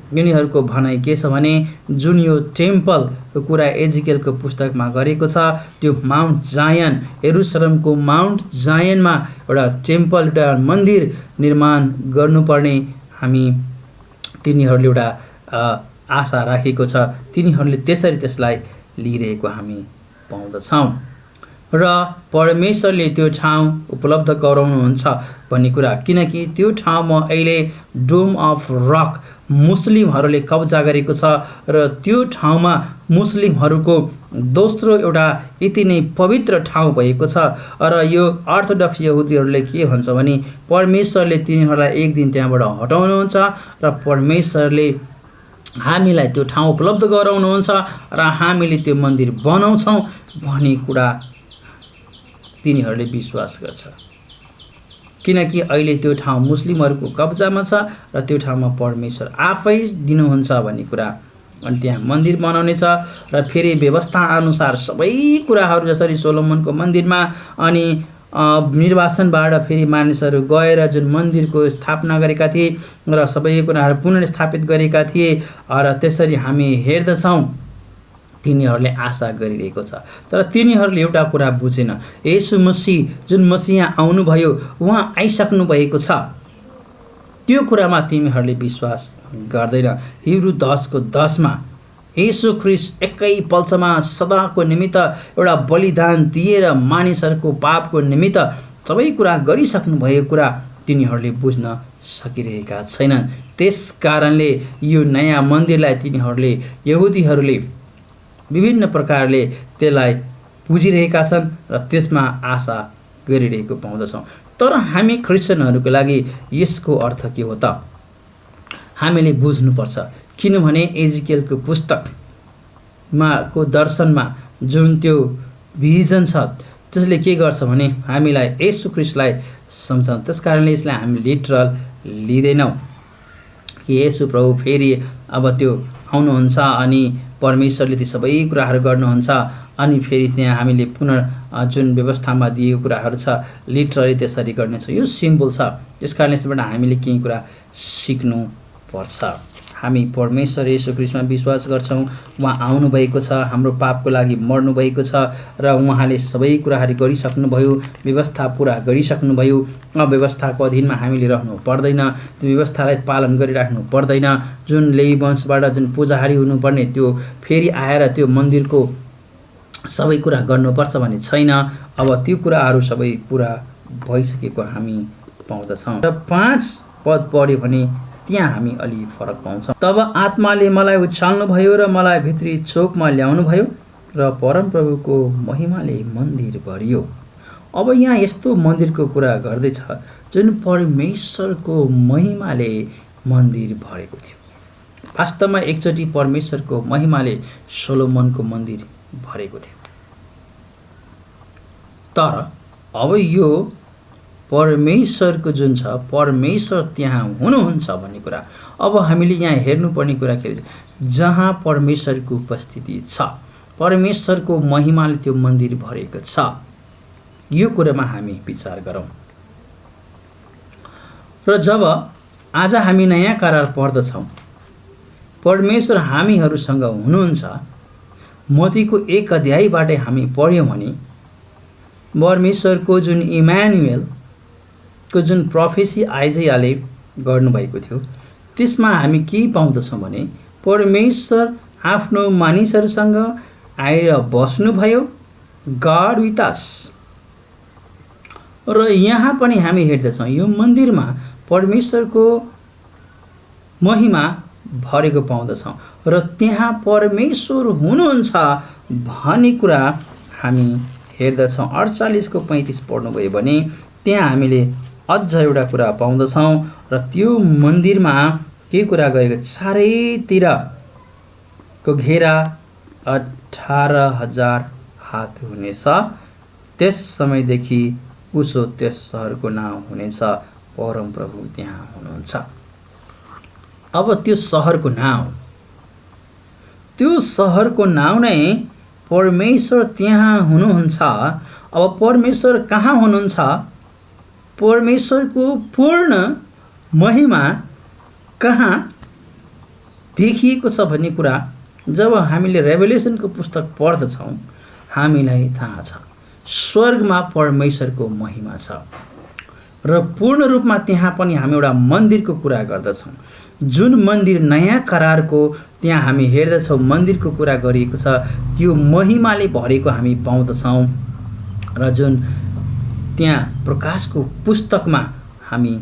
यिनीहरूको भनाइ के छ भने जुन यो टेम्पलको कुरा एजकियलको पुस्तकमा गरेको छ त्यो माउन्ट जायन, यरुसलेमको माउन्ट जायनमा एउटा टेम्पल, एउटा मन्दिर निर्माण गर्नुपर्ने हामी तिनीहरूले एउटा आशा राखेको छ। तिनीहरूले त्यसरी त्यसलाई लिइरहेको हामी पाउँदछौँ र परमेश्वरले त्यो ठाउँ उपलब्ध गराउनुहुन्छ भन्ने कुरा, किनकि त्यो ठाउँमा अहिले डोम अफ रक मुस्लिमहरूले कब्जा गरेको छ र त्यो ठाउँमा मुस्लिमहरूको दोस्रो एउटा यति नै पवित्र ठाउँ भएको छ। र यो अर्थोडक्स यहुदीहरूले के भन्छ भने परमेश्वरले तिनीहरूलाई एक दिन त्यहाँबाट हटाउनुहुन्छ र परमेश्वरले हामीलाई त्यो ठाउँ उपलब्ध गराउनुहुन्छ र हामीले त्यो मन्दिर बनाउँछौँ भन्ने कुरा तिनीहरूले विश्वास गर्छ, किनकि अहिले त्यो ठाउँ मुस्लिमहरूको कब्जामा छ र त्यो ठाउँमा परमेश्वर आफै दिनुहुन्छ भन्ने कुरा। अनि त्यहाँ मन्दिर बनाउने छ र फेरि व्यवस्था अनुसार सबै कुराहरू जसरी सोलोमनको मन्दिरमा अनि निर्वासनबाट फेरि मानिसहरू गएर जुन मन्दिरको स्थापना गरेका थिए र सबै कुराहरू पुनर्स्थापित गरेका थिए र त्यसरी हामी हेर्दछौँ तिनीहरूले आशा गरिरहेको छ। तर तिनीहरूले एउटा कुरा बुझेन, येशू मसीह जुन मसीह यहाँ आउनुभयो, उहाँ आइसक्नु भएको छ, त्यो कुरामा तिमीहरूले विश्वास गर्दैन। हिब्रू 10:10 येशू ख्रीष्ट एकै पल्टमा सदाको निमित्त एउटा बलिदान दिएर मानिसहरूको पापको निमित्त सबै कुरा गरिसक्नु भएको कुरा तिनीहरूले बुझ्न सकिरहेका छैनन्। त्यस कारणले यो नयाँ मन्दिरलाई तिनीहरूले, यहुदीहरूले विभिन्न प्रकारले त्यसलाई बुझिरहेका छन् र त्यसमा आशा गरिरहेको पाउँदछौँ। तर हामी क्रिस्चियनहरूको लागि यसको अर्थ के हो त? हामीले बुझ्नुपर्छ, किनभने एजिकेलको पुस्तकमा को दर्शनमा जुन त्यो भिजन छ त्यसले के गर्छ भने हामीलाई येशू ख्रीष्टलाई सम्झाउँछ। त्यस कारणले यसलाई हामी लिटरल लिँदैनौँ कि येशू प्रभु फेरि अब त्यो आउनुहुन्छ अनि परमेश्वरले ती सबै कुराहरू गर्नुहुन्छ अनि फेरि त्यहाँ हामीले पुनः जुन व्यवस्थामा दिएको कुराहरू छ लिटरली त्यसरी गर्नेछ। यो सिम्बल छ। त्यस कारणले यसबाट हामीले केही कुरा सिक्नुपर्छ। हामी परमेश्वर येशू ख्रीष्टमा विश्वास गर्छौँ, उहाँ आउनुभएको छ, हाम्रो पापको लागि मर्नुभएको छ र उहाँले सबै कुराहरू गरिसक्नुभयो, व्यवस्था पुरा गरिसक्नुभयो। व्यवस्थाको अधीनमा हामीले रहनु पर्दैन, त्यो व्यवस्थालाई पालन गरिराख्नु पर्दैन। जुन लेवी वंशबाट जुन पुजारी हुनुपर्ने त्यो फेरि आएर त्यो मन्दिरको सबै कुरा गर्नुपर्छ भन्ने छैन। अब त्यो कुराहरू सबै पुरा भइसकेको हामी पाउँदछौँ। र 5 पद पढ्यो भने त्यहाँ हामी अलि फरक पाउँछौँ। तब आत्माले मलाई उछाल्नुभयो र मलाई भित्री चोकमा ल्याउनुभयो र परमप्रभुको महिमाले मन्दिर भरियो। अब यहाँ यस्तो मन्दिरको कुरा गर्दैछ जुन परमेश्वरको महिमाले मन्दिर भरेको थियो। वास्तवमा एकचोटि परमेश्वरको महिमाले सोलोमनको मन्दिर भरेको थियो। तर अब यो परमेश्वरको जुन छ, परमेश्वर त्यहाँ हुनुहुन्छ भन्ने कुरा अब हामीले यहाँ हेर्नुपर्ने कुरा के छ? जहाँ परमेश्वरको उपस्थिति छ, परमेश्वरको महिमाले त्यो मन्दिर भरेको छ, यो कुरामा हामी विचार गरौँ। र जब आज हामी नयाँ करार पढ्दछौँ, परमेश्वर हामीहरूसँग हुनुहुन्छ, मत्तीको 1 अध्यायबाट हामी पढ्यौँ भने परमेश्वरको जुन इमानुएल को जुन प्रोफेसी आइजायाले गर्नुभएको थियो त्यसमा हामी के पाउँदछौँ भने परमेश्वर आफ्नो मानिसहरूसँग आएर बस्नुभयो, गॉड विथ अस। र यहाँ पनि हामी हेर्दछौँ यो मन्दिरमा परमेश्वरको महिमा भरेको पाउँदछौँ र त्यहाँ परमेश्वर हुनुहुन्छ भन्ने कुरा हामी हेर्दछौँ। 48:35 पढ्नुभयो भने त्यहाँ हामीले अझ एउटा कुरा पाउँदछौँ र त्यो मन्दिरमा के कुरा गरेको, चारैतिरको घेरा 18,000 हात हुनेछ। त्यस समयदेखि उसो त्यस सहरको नाम हुनेछ परमप्रभु त्यहाँ हुनुहुन्छ। अब त्यो सहरको नाउँ नै परमेश्वर त्यहाँ हुनुहुन्छ। अब परमेश्वर कहाँ हुनुहुन्छ? परमेश्वरको पूर्ण महिमा कहाँ देखिएको छ भन्ने कुरा जब हामीले रेभेलेसनको पुस्तक पढ्दछौँ हामीलाई थाहा छ। स्वर्गमा परमेश्वरको महिमा छ र पूर्ण रूपमा त्यहाँ पनि हामी एउटा मन्दिरको कुरा गर्दछौँ। जुन मन्दिर नयाँ करारको त्यहाँ हामी हेर्दछौँ मन्दिरको कुरा गरिएको छ, त्यो महिमाले भरेको हामी पाउँदछौँ र जुन त्यहाँ प्रकाशको पुस्तकमा हामी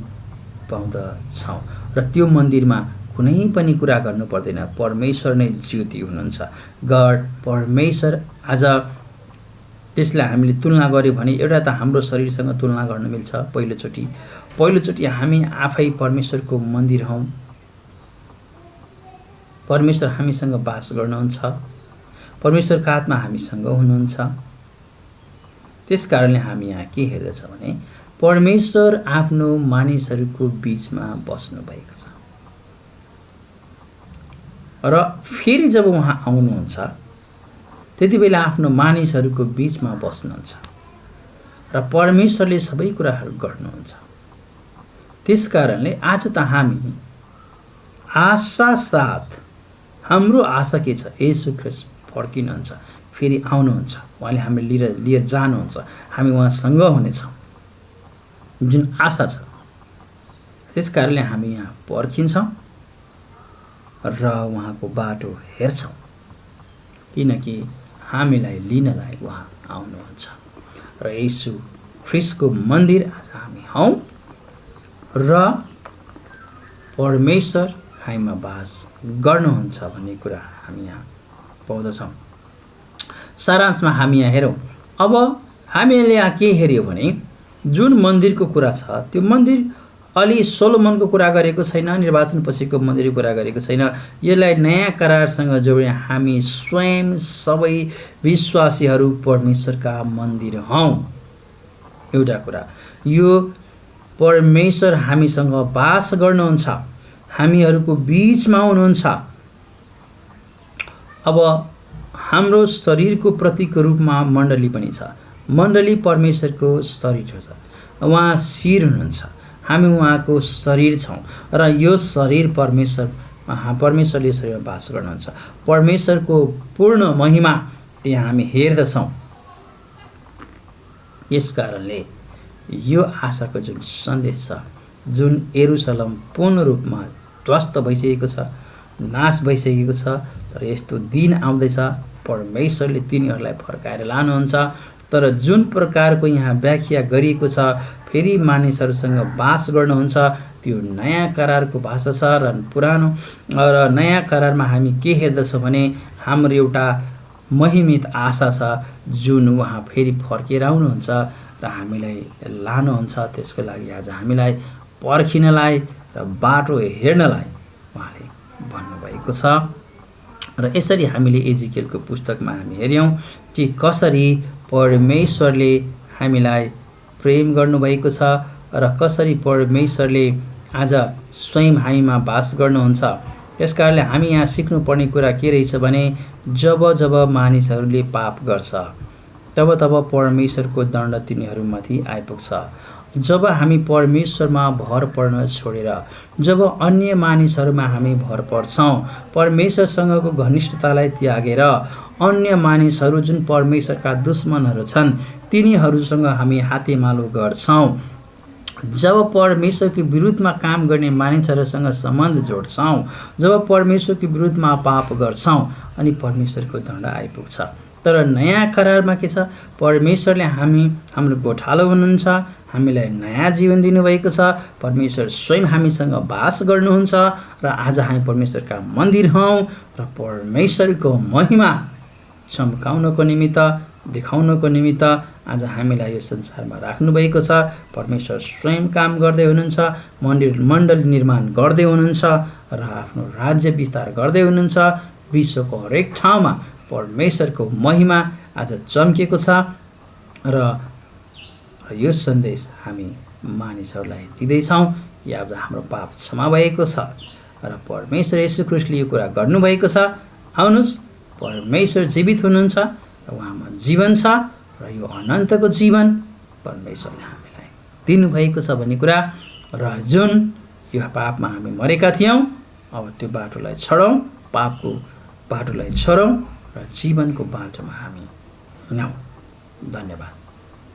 पाउँदछौँ। र त्यो मन्दिरमा कुनै पनि कुरा गर्नु पर्दैन, परमेश्वर नै ज्योति हुनुहुन्छ, गॉड परमेश्वर। आज त्यसलाई हामीले तुलना गर्यो भने एउटा त हाम्रो शरीरसँग तुलना गर्न मिल्छ। पहिलोचोटि हामी आफै परमेश्वरको मन्दिर हौँ, परमेश्वर हामीसँग बास गर्नुहुन्छ, परमेश्वरको आत्मा हामीसँग हुनुहुन्छ। त्यस कारणले हामी यहाँ के हेर्दछ भने परमेश्वर आफ्नो मानिसहरूको बीचमा बस्नु भएको छ र फेरि जब उहाँ आउनुहुन्छ त्यति बेला आफ्नो मानिसहरूको बीचमा बस्नुहुन्छ र परमेश्वरले सबै कुराहरू गर्नुहुन्छ। त्यस कारणले आज त हामी आशा साथ, हाम्रो आशा के छ? येशू ख्रीष्ट फर्किनुहुन्छ, फेरि आउनुहुन्छ, उहाँले हामी लिएर जानुहुन्छ, हामी उहाँसँग हुनेछौँ, जुन आशा छ। त्यस कारणले हामी यहाँ पर्खिन्छौँ र उहाँको बाटो हेर्छौँ, किनकि हामीलाई लिनलाई उहाँ आउनुहुन्छ र येशू ख्रीष्टको मन्दिर आज हामी हौँ र परमेश्वर हामीमा बास गर्नुहुन्छ भन्ने कुरा हामी यहाँ पाउँदछौँ। सारांशमा हामी यहाँ हेरौँ। अब हामीले यहाँ के हेऱ्यौँ भने जुन मन्दिरको कुरा छ त्यो मन्दिर अलि सोलोमनको कुरा गरेको छैन, निर्वाचन पछिको मन्दिरको कुरा गरेको छैन। यसलाई नयाँ करारसँग जोडेर हामी स्वयं सबै विश्वासीहरू परमेश्वरका मन्दिर हौँ। एउटा कुरा यो परमेश्वर हामीसँग बास गर्नुहुन्छ, हामीहरूको बीचमा हुनुहुन्छ। अब हाम्रो शरीरको प्रतीकको रूपमा मण्डली पनि छ। मण्डली परमेश्वरको शरीर हो, उहाँ शिर हुनुहुन्छ, हामी उहाँको शरीर छौँ र यो शरीर परमेश्वरले शरीरमा बास गर्नुहुन्छ। परमेश्वरको पूर्ण महिमा त्यहाँ हामी हेर्दछौँ। यस कारणले यो आशाको जुन सन्देश छ, जुन यरुशलेम पूर्ण रूपमा ध्वस्त भइसकेको छ, नाश भइसकेको छ, तर यस्तो दिन आउँदैछ परमेश्वरले तिनीहरूलाई फर्काएर लानुहुन्छ। तर जुन प्रकारको यहाँ व्याख्या गरिएको छ, फेरि मानिसहरूसँग बास गर्नुहुन्छ, त्यो नयाँ करारको भाषा छ र पुरानो र नयाँ करारमा हामी के हेर्दछौँ भने हाम्रो एउटा महिमित आशा छ, जुन उहाँ फेरि फर्केर आउनुहुन्छ र हामीलाई लानुहुन्छ। त्यसको लागि आज हामीलाई पर्खिनलाई र बाटो हेर्नलाई उहाँले भन्नुभएको छ। र यसरी हामीले एजिकेलको पुस्तकमा हामी हेऱ्यौँ कि कसरी परमेश्वरले हामीलाई प्रेम गर्नुभएको छ र कसरी परमेश्वरले आज स्वयं हामीमा बास गर्नुहुन्छ। यस कारणले हामी यहाँ सिक्नुपर्ने कुरा के रहेछ भने जब जब मानिसहरूले पाप गर्छ तब तब परमेश्वरको दण्ड तिनीहरूमाथि आइपुग्छ। जब हामी परमेश्वरमा भर पर्न छोडेर जब अन्य मानिसहरूमा हामी भर पर्छौँ, परमेश्वरसँगको घनिष्ठतालाई त्यागेर अन्य मानिसहरू जुन परमेश्वरका दुश्मनहरू छन् तिनीहरूसँग हामी हातेमालो गर्छौँ, जब परमेश्वरको विरुद्धमा काम गर्ने मानिसहरूसँग सम्बन्ध जोड्छौँ, जब परमेश्वरको विरुद्धमा पाप गर्छौँ अनि परमेश्वरको दण्ड आइपुग्छ। तर नयाँ करारमा के छ, परमेश्वरले हाम्रो गोठालो हुनुहुन्छ, हामीलाई नयाँ जीवन दिनुभएको छ, परमेश्वर स्वयं हामीसँग बास गर्नुहुन्छ र आज हामी परमेश्वरका मन्दिर हौँ र परमेश्वरको महिमा चम्काउनको निमित्त देखाउनको निमित्त आज हामीलाई यो संसारमा राख्नुभएको छ। परमेश्वर स्वयं काम गर्दै हुनुहुन्छ, मण्डली निर्माण गर्दै हुनुहुन्छ र आफ्नो राज्य विस्तार गर्दै हुनुहुन्छ। विश्वको हरेक ठाउँमा परमेश्वरको महिमा आज चम्केको छ र यो सन्देश हामी मानिसहरूलाई दिँदैछौँ कि आज हाम्रो पाप क्षमा भएको छ र परमेश्वर येशू ख्रीष्टले यो कुरा गर्नुभएको छ। आउनुहोस्, परमेश्वर जीवित हुनुहुन्छ र उहाँमा जीवन छ र यो अनन्तको जीवन परमेश्वरले हामीलाई दिनुभएको छ भन्ने कुरा र जुन यो पापमा हामी मरेका थियौँ अब त्यो बाटोलाई छोडौँ, पापको बाटोलाई छोडौँ र जीवनको बाटोमा हामी हिँडौँ। धन्यवाद।